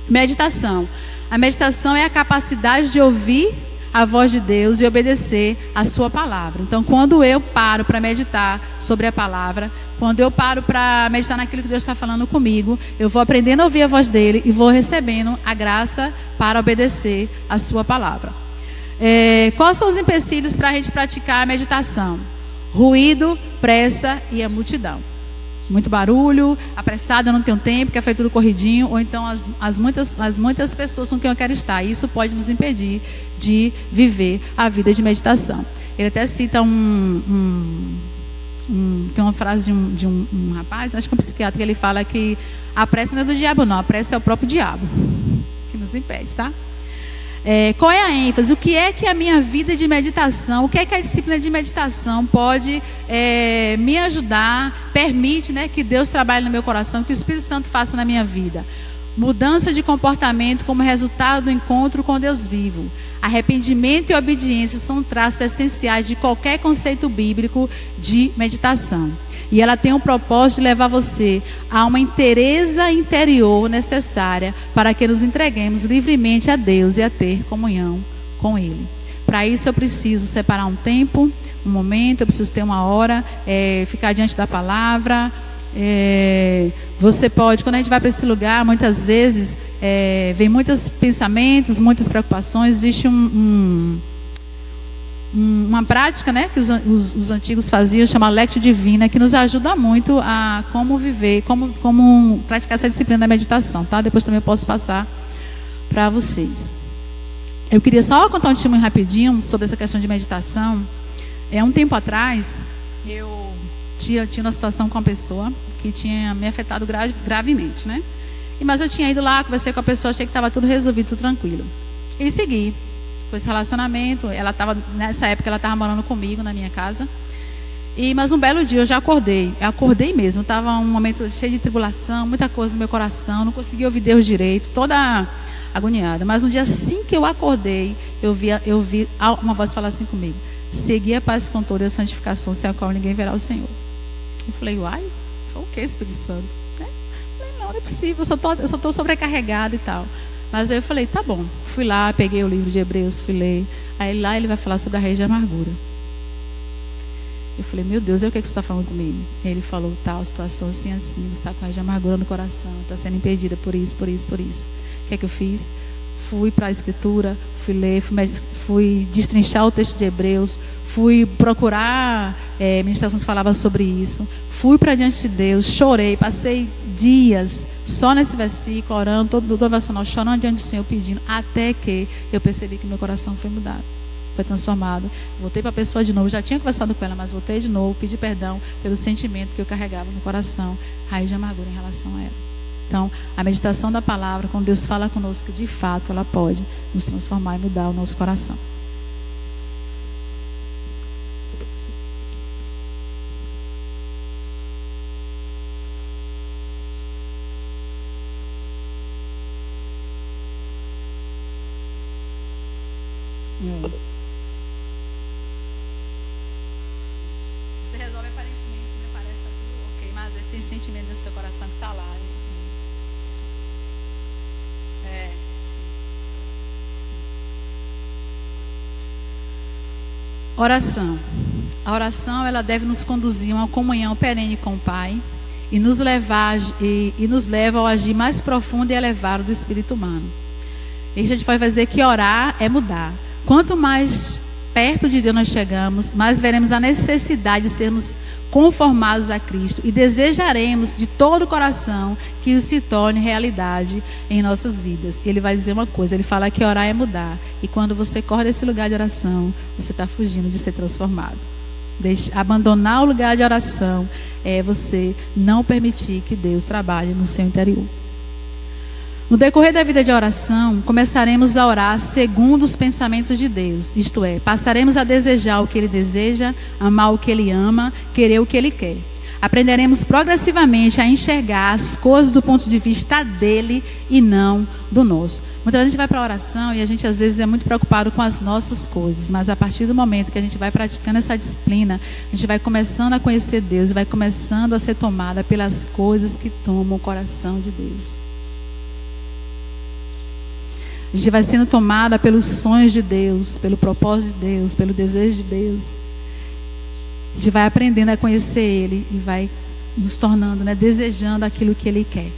[SPEAKER 1] Meditação. A meditação é a capacidade de ouvir a voz de Deus e obedecer a sua palavra. Então, quando eu paro para meditar sobre a palavra, quando eu paro para meditar naquilo que Deus está falando comigo, eu vou aprendendo a ouvir a voz dele e vou recebendo a graça para obedecer a sua palavra. Quais são os empecilhos para a gente praticar a meditação? Ruído, pressa e a multidão. Muito barulho, apressado, eu não tenho tempo, quer fazer tudo corridinho, ou então as muitas pessoas com quem eu quero estar. Isso pode nos impedir de viver a vida de meditação. Ele até cita tem uma frase de um rapaz, acho que é um psiquiatra, que ele fala que a pressa não é do diabo não, a pressa é o próprio diabo que nos impede, tá? Qual é a ênfase? O que é que a minha vida de meditação, o que é que a disciplina de meditação pode me ajudar, permite, né, que Deus trabalhe no meu coração, que o Espírito Santo faça na minha vida? Mudança de comportamento como resultado do encontro com Deus vivo. Arrependimento e obediência são traços essenciais de qualquer conceito bíblico de meditação. E ela tem o propósito de levar você a uma inteireza interior necessária para que nos entreguemos livremente a Deus e a ter comunhão com Ele. Para isso eu preciso separar um tempo, um momento, eu preciso ter uma hora, ficar diante da palavra. Você pode, quando a gente vai para esse lugar, muitas vezes vem muitos pensamentos, muitas preocupações. Existe uma prática, né, que os antigos faziam, chamada Lectio Divina, que nos ajuda muito a como viver, como praticar essa disciplina da meditação, tá? Depois também eu posso passar para vocês. Eu queria só contar um testemunho rapidinho sobre essa questão de meditação. Um tempo atrás, eu tinha uma situação com uma pessoa que tinha me afetado gravemente, né? Mas eu tinha ido lá, conversei com a pessoa, achei que estava tudo resolvido, tudo tranquilo. E segui com esse relacionamento. Nessa época ela estava morando comigo na minha casa. Mas um belo dia eu acordei mesmo, estava um momento cheio de tribulação, muita coisa no meu coração, não conseguia ouvir Deus direito, toda agoniada. Mas um dia assim que eu acordei, eu vi uma voz falar assim comigo: segui a paz com toda a santificação, sem a qual ninguém verá o Senhor. Eu falei: uai, foi o que, Espírito Santo? Não é possível, eu só estou sobrecarregada e tal. Mas aí eu falei: tá bom. Fui lá, peguei o livro de Hebreus, fui ler. Aí lá ele vai falar sobre a raiz de amargura. Eu falei: meu Deus, o que você está falando comigo? Ele falou: tal situação assim, assim, você está com a raiz de amargura no coração, está sendo impedida por isso, por isso, por isso. O que é que eu fiz? Fui para a Escritura, fui ler, fui destrinchar o texto de Hebreus, fui procurar ministrações que falavam sobre isso, fui para diante de Deus, chorei, passei dias só nesse versículo, orando, todo devocional, chorando diante do Senhor, pedindo, até que eu percebi que meu coração foi mudado, foi transformado. Voltei para a pessoa de novo, já tinha conversado com ela, mas voltei de novo, pedi perdão pelo sentimento que eu carregava no coração, raiz de amargura em relação a ela. Então, a meditação da palavra, quando Deus fala conosco, de fato, ela pode nos transformar e mudar o nosso coração. Você resolve aparentemente, me parece que está tudo ok, mas às vezes tem sentimento no seu coração que está lá. Oração. A oração, ela deve nos conduzir a uma comunhão perene com o Pai e nos leva ao agir mais profundo e elevado do espírito humano. E a gente vai dizer que orar é mudar. Quanto mais perto de Deus nós chegamos, mais veremos a necessidade de sermos conformados a Cristo e desejaremos de todo o coração que isso se torne realidade em nossas vidas. Ele vai dizer uma coisa, ele fala que orar é mudar, e quando você corre desse lugar de oração, você está fugindo de ser transformado. Abandonar o lugar de oração é você não permitir que Deus trabalhe no seu interior. No decorrer da vida de oração, começaremos a orar segundo os pensamentos de Deus. Isto é, passaremos a desejar o que Ele deseja, amar o que Ele ama, querer o que Ele quer. Aprenderemos progressivamente a enxergar as coisas do ponto de vista dele e não do nosso. Muitas vezes a gente vai para a oração e a gente às vezes é muito preocupado com as nossas coisas, mas a partir do momento que a gente vai praticando essa disciplina, a gente vai começando a conhecer Deus e vai começando a ser tomada pelas coisas que tomam o coração de Deus. A gente vai sendo tomada pelos sonhos de Deus, pelo propósito de Deus, pelo desejo de Deus. A gente vai aprendendo a conhecer Ele e vai nos tornando, desejando aquilo que Ele quer.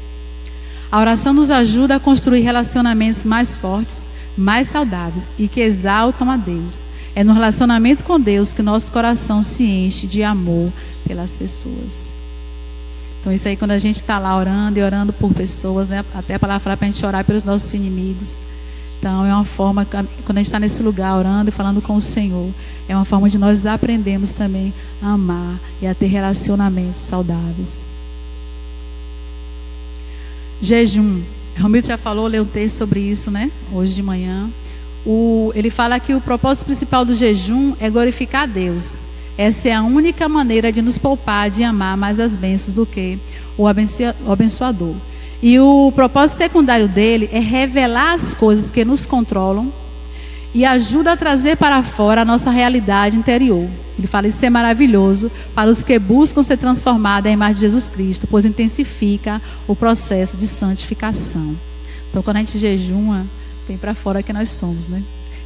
[SPEAKER 1] A oração nos ajuda a construir relacionamentos mais fortes, mais saudáveis e que exaltam a Deus. É no relacionamento com Deus que nosso coração se enche de amor pelas pessoas. Então isso aí, quando a gente está lá orando e orando por pessoas, até a palavra fala para a gente orar pelos nossos inimigos. Então é uma forma, quando a gente está nesse lugar orando e falando com o Senhor, é uma forma de nós aprendermos também a amar e a ter relacionamentos saudáveis. Jejum. Romildo já falou, leu um texto sobre isso, hoje de manhã. Ele fala que o propósito principal do jejum é glorificar a Deus. Essa é a única maneira de nos poupar de amar mais as bênçãos do que o abençoador. E o propósito secundário dele é revelar as coisas que nos controlam e ajuda a trazer para fora a nossa realidade interior. Ele fala, isso é maravilhoso para os que buscam ser transformados à imagem de Jesus Cristo, pois intensifica o processo de santificação. Então, quando a gente jejuma, vem para fora que nós somos,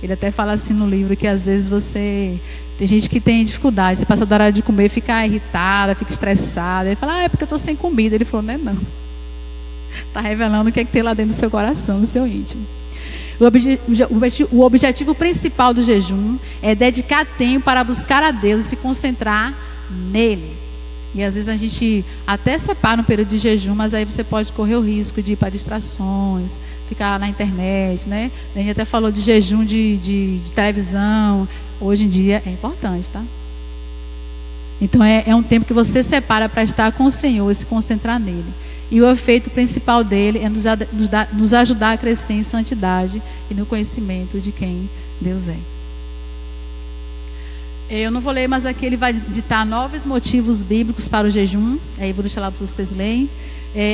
[SPEAKER 1] Ele até fala assim no livro que às vezes tem gente que tem dificuldade, você passa da hora de comer, fica irritada, fica estressada. Ele fala, é porque eu estou sem comida. Ele falou, não. Está revelando o que tem lá dentro do seu coração, no seu íntimo. O objetivo principal do jejum é dedicar tempo para buscar a Deus e se concentrar nele. E às vezes a gente até separa um período de jejum, mas aí você pode correr o risco de ir para distrações, ficar na internet, A gente até falou de jejum de televisão. Hoje em dia é importante, tá? Então é um tempo que você separa para estar com o Senhor e se concentrar nele. E o efeito principal dele é nos ajudar a crescer em santidade e no conhecimento de quem Deus é. Eu não vou ler, mas aqui ele vai ditar 9 motivos bíblicos para o jejum. Aí vou deixar lá para vocês lerem.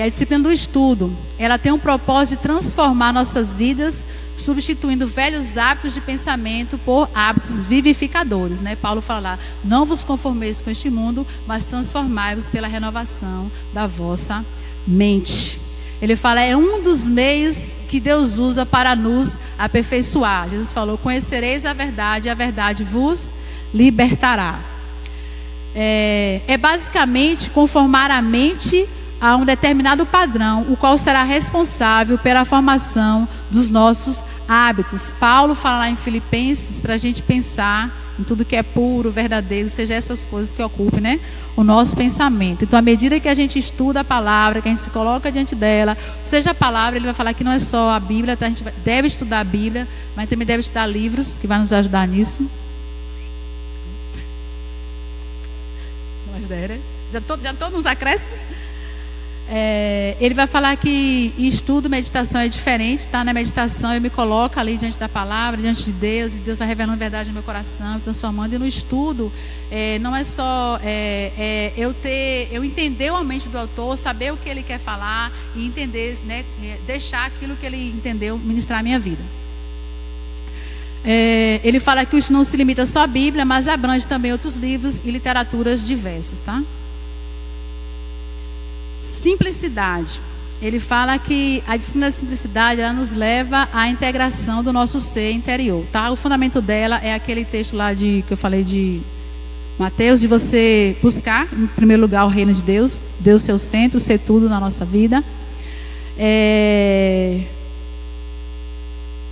[SPEAKER 1] A disciplina do estudo, ela tem um propósito de transformar nossas vidas, substituindo velhos hábitos de pensamento por hábitos vivificadores, Paulo fala lá, não vos conformeis com este mundo, mas transformai-vos pela renovação da vossa mente. Ele fala, é um dos meios que Deus usa para nos aperfeiçoar. Jesus falou, conhecereis a verdade e a verdade vos libertará. É basicamente conformar a mente a um determinado padrão, o qual será responsável pela formação dos nossos hábitos. Paulo fala lá em Filipenses para a gente pensar em tudo que é puro, verdadeiro, seja essas coisas que ocupem o nosso pensamento. Então, à medida que a gente estuda a palavra, que a gente se coloca diante dela, seja a palavra, ele vai falar que não é só a Bíblia, tá? A gente deve estudar a Bíblia, mas também deve estudar livros que vai nos ajudar nisso. Já estou nos acréscimos. Ele vai falar que estudo, meditação é diferente, tá? Na meditação eu me coloco ali diante da palavra, diante de Deus, e Deus vai revelando a verdade no meu coração, transformando. E no estudo, não é só eu entender a mente do autor, saber o que ele quer falar e entender, deixar aquilo que ele entendeu ministrar a minha vida. Ele fala que isso não se limita só à Bíblia, mas abrange também outros livros e literaturas diversas, tá? Simplicidade. Ele fala que a disciplina da simplicidade, ela nos leva à integração do nosso ser interior, tá? O fundamento dela é aquele texto lá que eu falei de Mateus, de você buscar, em primeiro lugar, o reino de Deus, Deus ser o centro, ser tudo na nossa vida.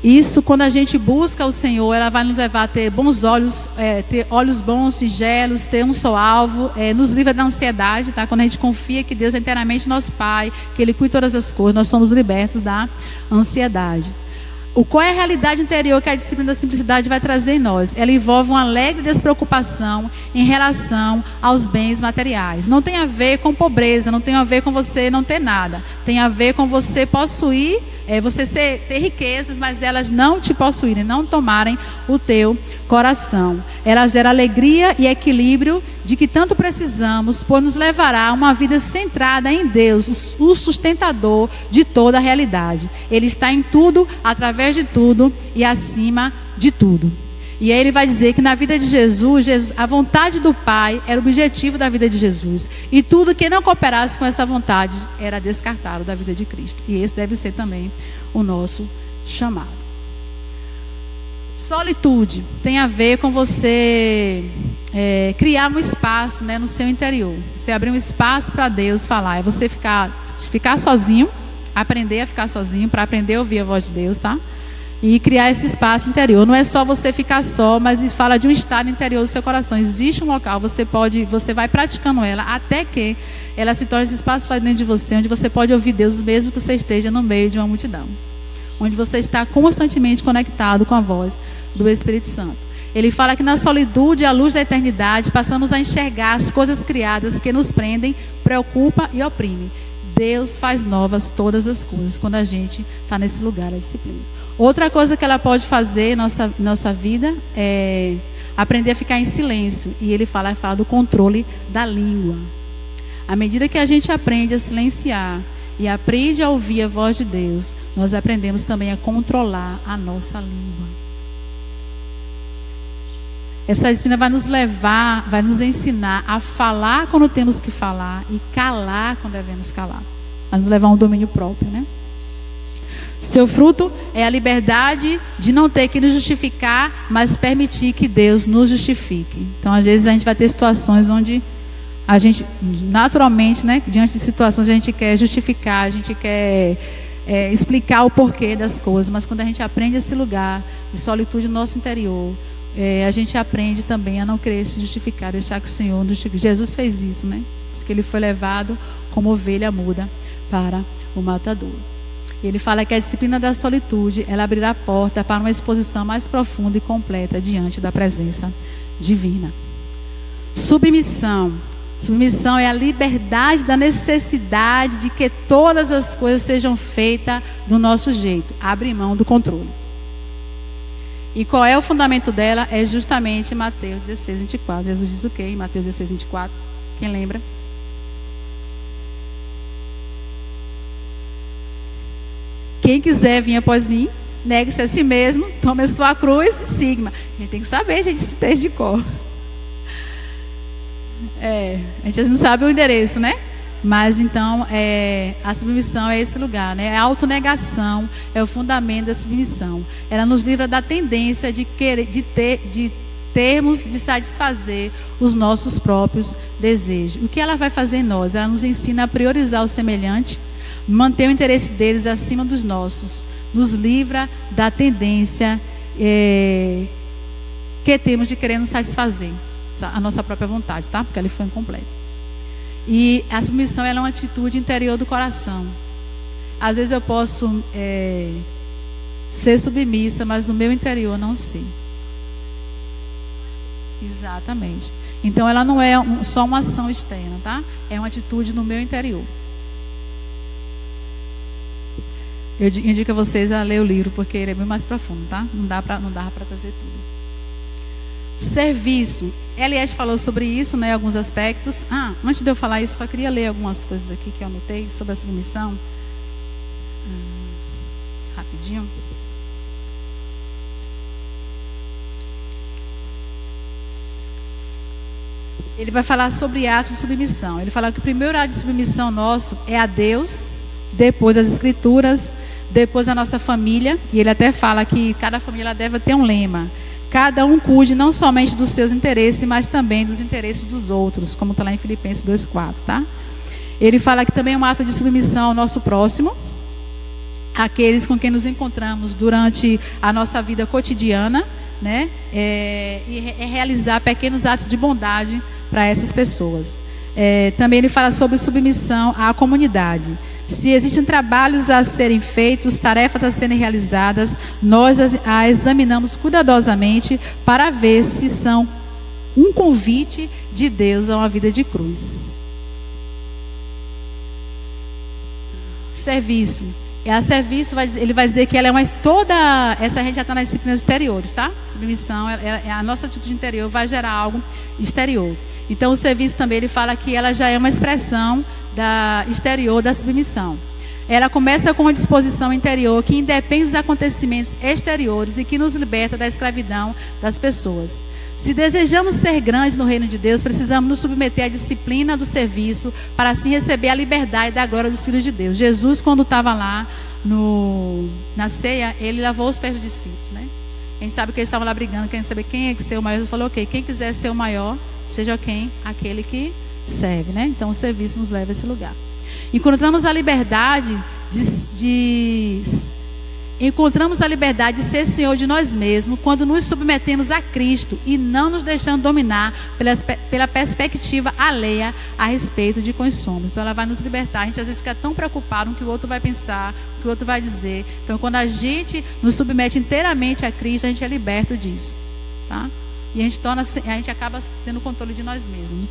[SPEAKER 1] Isso, quando a gente busca o Senhor, ela vai nos levar a ter bons olhos, ter olhos bons, singelos, ter um só alvo, nos livra da ansiedade, tá? Quando a gente confia que Deus é inteiramente nosso Pai, que Ele cuida de todas as coisas, nós somos libertos da ansiedade. Qual é a realidade interior que a disciplina da simplicidade vai trazer em nós? Ela envolve uma alegre despreocupação em relação aos bens materiais. Não tem a ver com pobreza, não tem a ver com você não ter nada. Tem a ver com você possuir, ter riquezas, mas elas não te possuírem, não tomarem o teu coração. Ela gera alegria e equilíbrio de que tanto precisamos, pois nos levará a uma vida centrada em Deus, o sustentador de toda a realidade. Ele está em tudo, através de tudo e acima de tudo. E aí ele vai dizer que na vida de Jesus, a vontade do Pai era o objetivo da vida de Jesus. E tudo que não cooperasse com essa vontade era descartado da vida de Cristo. E esse deve ser também o nosso chamado. Solitude tem a ver com você criar um espaço, né, no seu interior. Você abrir um espaço para Deus falar. É você ficar sozinho, aprender a ficar sozinho, para aprender a ouvir a voz de Deus, tá? E criar esse espaço interior. Não é só você ficar só, mas fala de um estado interior do seu coração. Existe um local, você vai praticando ela até que ela se torne esse espaço lá dentro de você, onde você pode ouvir Deus mesmo que você esteja no meio de uma multidão. Onde você está constantemente conectado com a voz do Espírito Santo. Ele fala que na solitude, à luz da eternidade, passamos a enxergar as coisas criadas que nos prendem, preocupam e oprimem. Deus faz novas todas as coisas quando a gente está nesse lugar, a disciplina. Outra coisa que ela pode fazer em nossa vida é aprender a ficar em silêncio. E ele fala do controle da língua. À medida que a gente aprende a silenciar e aprende a ouvir a voz de Deus, nós aprendemos também a controlar a nossa língua. Essa disciplina vai nos levar, vai nos ensinar a falar quando temos que falar e calar quando devemos calar. Vai nos levar a um domínio próprio, né? Seu fruto é a liberdade de não ter que nos justificar, mas permitir que Deus nos justifique. Então, às vezes, a gente vai ter situações onde a gente, naturalmente, né, diante de situações, a gente quer justificar, a gente quer explicar o porquê das coisas. Mas quando a gente aprende esse lugar de solitude no nosso interior, a gente aprende também a não querer se justificar, deixar que o Senhor nos justifique. Jesus fez isso, né? Diz que ele foi levado como ovelha muda para o matador. Ele fala que a disciplina da solitude, ela abrirá a porta para uma exposição mais profunda e completa diante da presença divina. Submissão. Submissão é a liberdade da necessidade de que todas as coisas sejam feitas do nosso jeito. Abre mão do controle. E qual é o fundamento dela? É justamente Mateus 16, 24. Jesus diz o quê em Mateus 16, 24? Quem lembra? Quem quiser vir após mim, negue-se a si mesmo, tome a sua cruz e siga-me. A gente tem que saber, gente, esse texto de cor. A gente não sabe o endereço, né? Mas então, a submissão é esse lugar, né? A autonegação é o fundamento da submissão. Ela nos livra da tendência de termos de satisfazer os nossos próprios desejos. O que ela vai fazer em nós? Ela nos ensina a priorizar o semelhante, manter o interesse deles acima dos nossos, nos livra da tendência que temos de querer nos satisfazer a nossa própria vontade, tá? Porque ela foi incompleta. E a submissão, ela é uma atitude interior do coração. Às vezes eu posso ser submissa, mas no meu interior não ser. Exatamente. Então ela não é só uma ação externa, tá? É uma atitude no meu interior. Eu indico a vocês a ler o livro, porque ele é bem mais profundo, tá? Não dá para trazer tudo. Serviço. Eliette falou sobre isso, né? Alguns aspectos. Antes de eu falar isso, só queria ler algumas coisas aqui que eu anotei sobre a submissão. Rapidinho. Ele vai falar sobre atos de submissão. Ele fala que o primeiro ato de submissão nosso é a Deus, depois as Escrituras, depois a nossa família. E ele até fala que cada família deve ter um lema. Cada um cuide não somente dos seus interesses, mas também dos interesses dos outros, como está lá em Filipenses 2,4, tá? Ele fala que também é um ato de submissão ao nosso próximo, aqueles com quem nos encontramos durante a nossa vida cotidiana, né? E realizar pequenos atos de bondade para essas pessoas. Também ele fala sobre submissão à comunidade. Se existem trabalhos a serem feitos, tarefas a serem realizadas, nós a examinamos cuidadosamente para ver se são um convite de Deus a uma vida de cruz. Serviço. A serviço, ele vai dizer que ela é toda essa gente já está nas disciplinas exteriores, tá? Submissão, a nossa atitude interior vai gerar algo exterior. Então o serviço também, ele fala que ela já é uma expressão exterior da submissão. Ela começa com uma disposição interior que independe dos acontecimentos exteriores e que nos liberta da escravidão das pessoas. Se desejamos ser grandes no reino de Deus, precisamos nos submeter à disciplina do serviço para assim receber a liberdade da glória dos filhos de Deus. Jesus, quando estava lá na ceia, ele lavou os pés dos discípulos, né? A gente sabe que eles estavam lá brigando, querendo saber quem é que ser o maior. Jesus falou, ok, quem quiser ser o maior, seja quem? Aquele que serve, né? Então o serviço nos leva a esse lugar. Encontramos a liberdade Encontramos a liberdade de ser Senhor de nós mesmos quando nos submetemos a Cristo e não nos deixando dominar pela perspectiva alheia a respeito de quem somos. Então ela vai nos libertar. A gente às vezes fica tão preocupado com o que o outro vai pensar, o que o outro vai dizer. Então quando a gente nos submete inteiramente a Cristo, a gente é liberto disso, tá? E a gente acaba tendo controle de nós mesmos.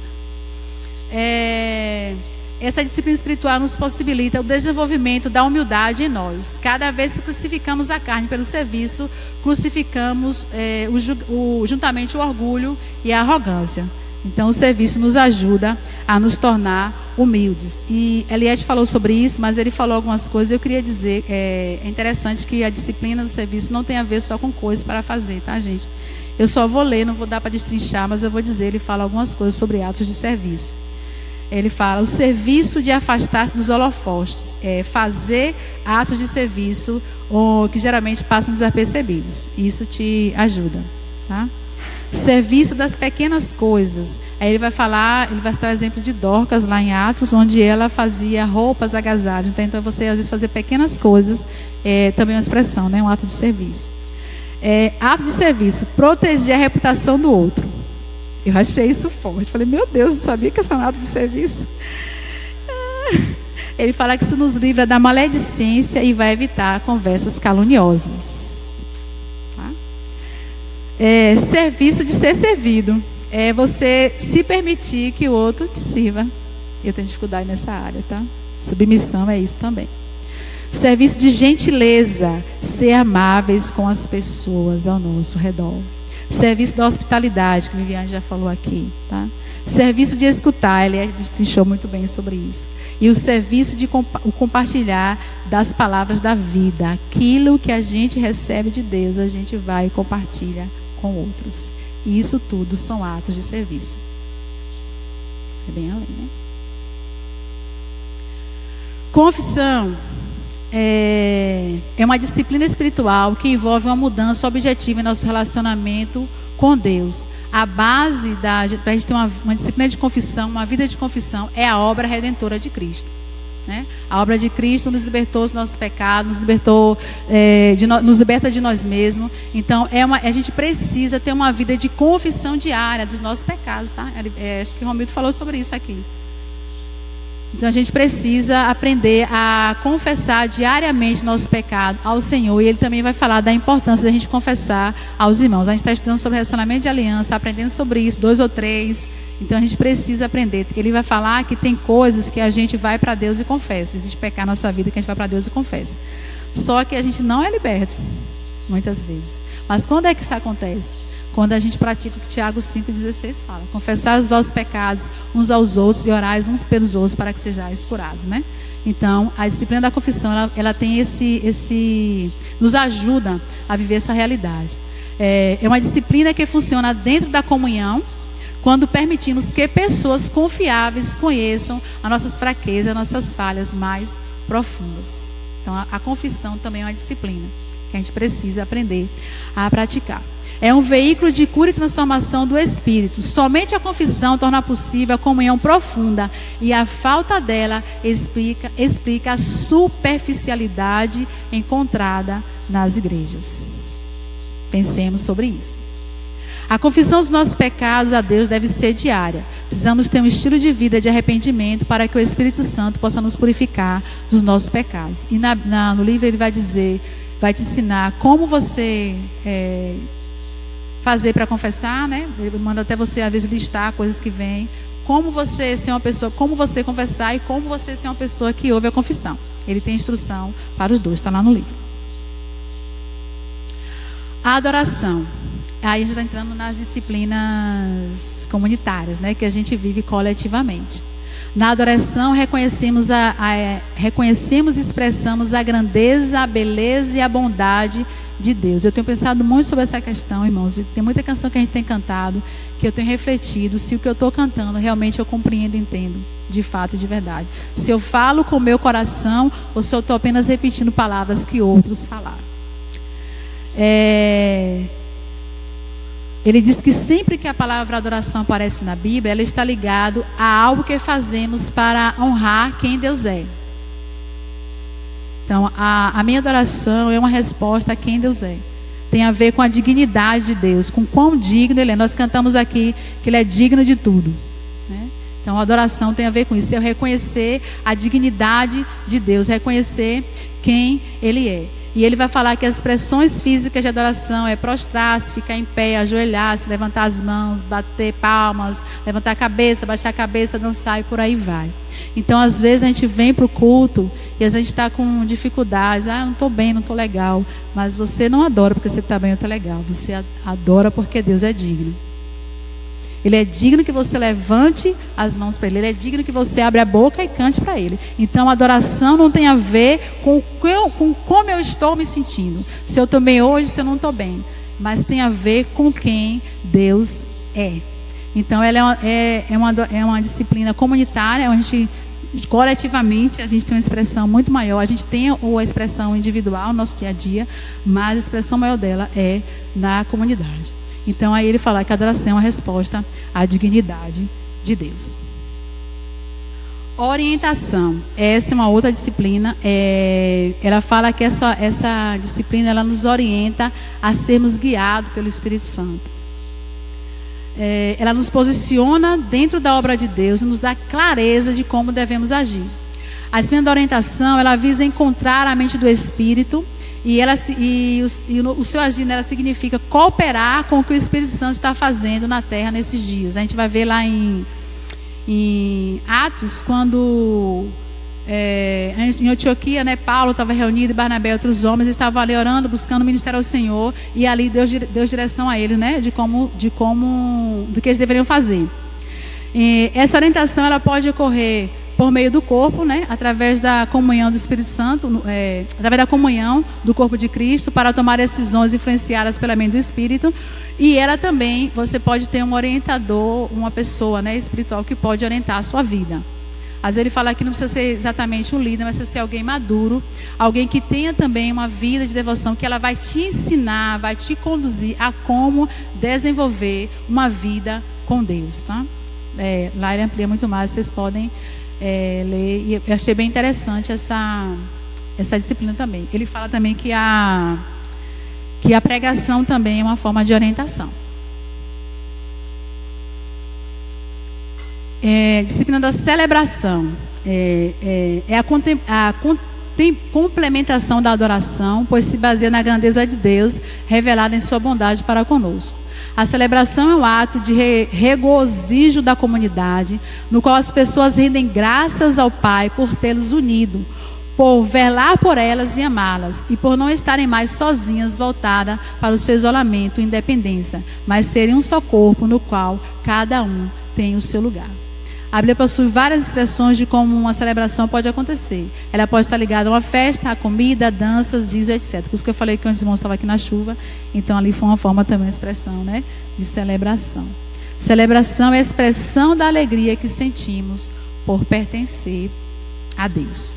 [SPEAKER 1] Essa disciplina espiritual nos possibilita o desenvolvimento da humildade em nós. Cada vez que crucificamos a carne pelo serviço, crucificamos juntamente o orgulho e a arrogância. Então o serviço nos ajuda a nos tornar humildes. E Eliette falou sobre isso, mas ele falou algumas coisas. Eu queria dizer, é interessante que a disciplina do serviço não tem a ver só com coisas para fazer, tá, gente? Eu só vou ler, não vou dar para destrinchar, mas eu vou dizer, ele fala algumas coisas sobre atos de serviço. Ele fala, o serviço de afastar-se dos holofotes, fazer atos de serviço que geralmente passam desapercebidos. Isso te ajuda, tá? Serviço das pequenas coisas. Aí ele vai citar o exemplo de Dorcas lá em Atos, onde ela fazia roupas, agasalhos. Então você às vezes fazer pequenas coisas, também é uma expressão, né? Um ato de serviço. Ato de serviço, proteger a reputação do outro. Eu achei isso forte. Falei, meu Deus, não sabia que esse é um ato de serviço. Ele fala que isso nos livra da maledicência e vai evitar conversas caluniosas. Tá? Serviço de ser servido. É você se permitir que o outro te sirva. Eu tenho dificuldade nessa área, tá? Submissão é isso também. Serviço de gentileza. Ser amáveis com as pessoas ao nosso redor. Serviço da hospitalidade, que a Viviane já falou aqui, tá? Serviço de escutar, ele destrinchou muito bem sobre isso. E o serviço de compartilhar das palavras da vida. Aquilo que a gente recebe de Deus, a gente vai e compartilha com outros. E isso tudo são atos de serviço. É bem além, né? Confissão. É uma disciplina espiritual que envolve uma mudança objetiva em nosso relacionamento com Deus. A base para a gente ter uma disciplina de confissão, uma vida de confissão, é a obra redentora de Cristo, né? A obra de Cristo nos libertou dos nossos pecados, nos liberta de nós mesmos. Então a gente precisa ter uma vida de confissão diária dos nossos pecados, tá? Acho que o Romildo falou sobre isso aqui. Então a gente precisa aprender a confessar diariamente nosso pecado ao Senhor. E ele também vai falar da importância da gente confessar aos irmãos. A gente está estudando sobre relacionamento de aliança, está aprendendo sobre isso, 2 ou 3. Então a gente precisa aprender. Ele vai falar que tem coisas que a gente vai para Deus e confessa. Existe pecado na nossa vida que a gente vai para Deus e confessa. Só que a gente não é liberto, muitas vezes. Mas quando é que isso acontece? Quando a gente pratica o que Tiago 5,16 fala. Confessar os vossos pecados uns aos outros e orais uns pelos outros para que sejais curados, né? Então, a disciplina da confissão, ela tem nos ajuda a viver essa realidade. É uma disciplina que funciona dentro da comunhão, quando permitimos que pessoas confiáveis conheçam as nossas fraquezas, as nossas falhas mais profundas. Então, a confissão também é uma disciplina que a gente precisa aprender a praticar. É um veículo de cura e transformação do espírito. Somente a confissão torna possível a comunhão profunda, e a falta dela explica a superficialidade encontrada nas igrejas. Pensemos sobre isso. A confissão dos nossos pecados a Deus deve ser diária. Precisamos ter um estilo de vida de arrependimento para que o Espírito Santo possa nos purificar dos nossos pecados. E no livro ele vai dizer, vai te ensinar como você fazer para confessar, né? Ele manda até você às vezes listar coisas que vêm, como você ser uma pessoa, como você confessar e como você ser uma pessoa que ouve a confissão. Ele tem instrução para os dois, está lá no livro. A adoração. Aí a gente está entrando nas disciplinas comunitárias, né, que a gente vive coletivamente. Na adoração reconhecemos reconhecemos e expressamos a grandeza, a beleza e a bondade de Deus. Eu tenho pensado muito sobre essa questão, irmãos, e tem muita canção que a gente tem cantado, que eu tenho refletido se o que eu estou cantando realmente eu compreendo e entendo, de fato e de verdade. Se eu falo com o meu coração ou se eu estou apenas repetindo palavras que outros falaram. Ele diz que sempre que a palavra adoração aparece na Bíblia, ela está ligada a algo que fazemos para honrar quem Deus é. Então, a minha adoração é uma resposta a quem Deus é. Tem a ver com a dignidade de Deus, com quão digno Ele é. Nós cantamos aqui que Ele é digno de tudo, né? Então, a adoração tem a ver com isso. É reconhecer a dignidade de Deus, reconhecer quem Ele é. E ele vai falar que as expressões físicas de adoração é prostrar-se, ficar em pé, ajoelhar-se, levantar as mãos, bater palmas, levantar a cabeça, baixar a cabeça, dançar e por aí vai. Então, às vezes a gente vem para o culto e a gente está com dificuldades. Ah, não estou bem, não estou legal. Mas você não adora porque você está bem ou está legal. Você adora porque Deus é digno. Ele é digno que você levante as mãos para Ele. Ele é digno que você abra a boca e cante para Ele. Então a adoração não tem a ver com como eu estou me sentindo. Se eu estou bem hoje, se eu não estou bem. Mas tem a ver com quem Deus é. Então ela é uma disciplina comunitária, onde a gente, coletivamente, a gente tem uma expressão muito maior. A gente tem a expressão individual no nosso dia a dia, mas a expressão maior dela é na comunidade. Então aí ele fala que a adoração é uma resposta à dignidade de Deus. Orientação. Essa é uma outra disciplina. Ela fala que essa disciplina ela nos orienta a sermos guiados pelo Espírito Santo. Ela nos posiciona dentro da obra de Deus e nos dá clareza de como devemos agir. A disciplina da orientação ela visa encontrar a mente do Espírito. E o seu agir nela significa cooperar com o que o Espírito Santo está fazendo na terra nesses dias. A gente vai ver lá em Atos, quando em Antioquia, né, Paulo estava reunido e Barnabé e outros homens estavam ali orando, buscando o ministério ao Senhor. E ali Deus deu direção a eles, né, do que eles deveriam fazer. Essa orientação ela pode ocorrer por meio do corpo, né, através da comunhão do Espírito Santo, através da comunhão do corpo de Cristo, para tomar decisões influenciadas pela mente do Espírito. E ela também, você pode ter um orientador, uma pessoa, né, espiritual que pode orientar a sua vida. Às vezes ele fala que não precisa ser exatamente um líder, mas precisa ser alguém maduro, alguém que tenha também uma vida de devoção, que ela vai te ensinar, vai te conduzir a como desenvolver uma vida com Deus, tá? Lá ele amplia muito mais, vocês podem ler, e eu achei bem interessante essa disciplina também. Ele fala também que a pregação também é uma forma de orientação. Disciplina da celebração a complementação da adoração, pois se baseia na grandeza de Deus revelada em sua bondade para conosco. A celebração é um ato de regozijo da comunidade, no qual as pessoas rendem graças ao Pai por tê-los unido, por velar por elas e amá-las, e por não estarem mais sozinhas, voltadas para o seu isolamento e independência, mas serem um só corpo no qual cada um tem o seu lugar. A Bíblia possui várias expressões de como uma celebração pode acontecer. Ela pode estar ligada a uma festa, a comida, a danças, risos, etc. Por isso que eu falei que os irmãos estavam aqui na chuva. Então ali foi uma forma também, uma expressão, né, de celebração. Celebração é a expressão da alegria que sentimos por pertencer a Deus.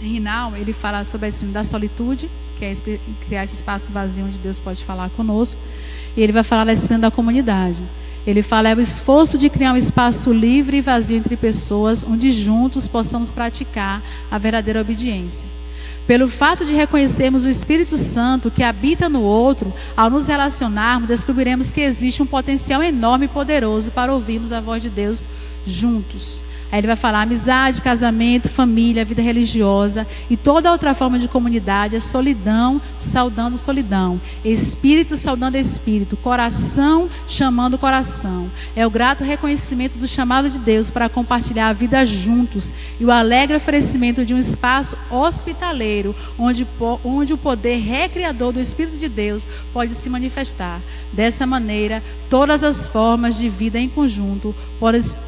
[SPEAKER 1] Em Rinal, ele fala sobre a disciplina da solitude, que é criar esse espaço vazio onde Deus pode falar conosco. E ele vai falar da disciplina da comunidade. Ele fala: é o esforço de criar um espaço livre e vazio entre pessoas, onde juntos possamos praticar a verdadeira obediência. Pelo fato de reconhecermos o Espírito Santo que habita no outro, ao nos relacionarmos, descobriremos que existe um potencial enorme e poderoso para ouvirmos a voz de Deus juntos. Aí ele vai falar: amizade, casamento, família, vida religiosa e toda outra forma de comunidade é solidão saudando solidão, espírito saudando espírito, coração chamando coração. É o grato reconhecimento do chamado de Deus para compartilhar a vida juntos e o alegre oferecimento de um espaço hospitaleiro onde o poder recriador do Espírito de Deus pode se manifestar. Dessa maneira, todas as formas de vida em conjunto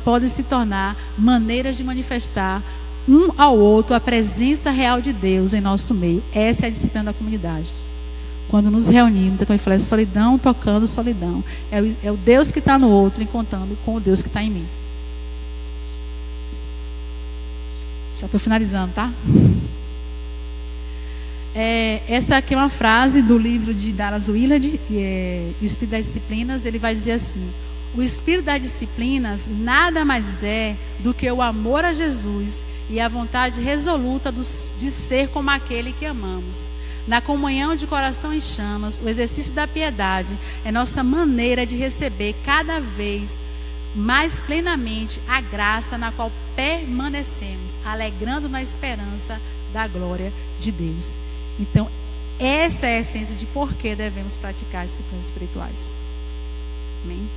[SPEAKER 1] podem se tornar maneiras de manifestar um ao outro a presença real de Deus em nosso meio. Essa é a disciplina da comunidade. Quando nos reunimos, é quando ele fala: é solidão tocando solidão. É o Deus que está no outro encontrando com o Deus que está em mim. Já estou finalizando, tá? Essa aqui é uma frase do livro de Dallas Willard, O Espírito das Disciplinas. Ele vai dizer assim: o espírito das disciplinas nada mais é do que o amor a Jesus e a vontade resoluta de ser como aquele que amamos. Na comunhão de coração em chamas, o exercício da piedade é nossa maneira de receber cada vez mais plenamente a graça na qual permanecemos, alegrando na esperança da glória de Deus. Então, essa é a essência de por que devemos praticar as disciplinas espirituais. Amém?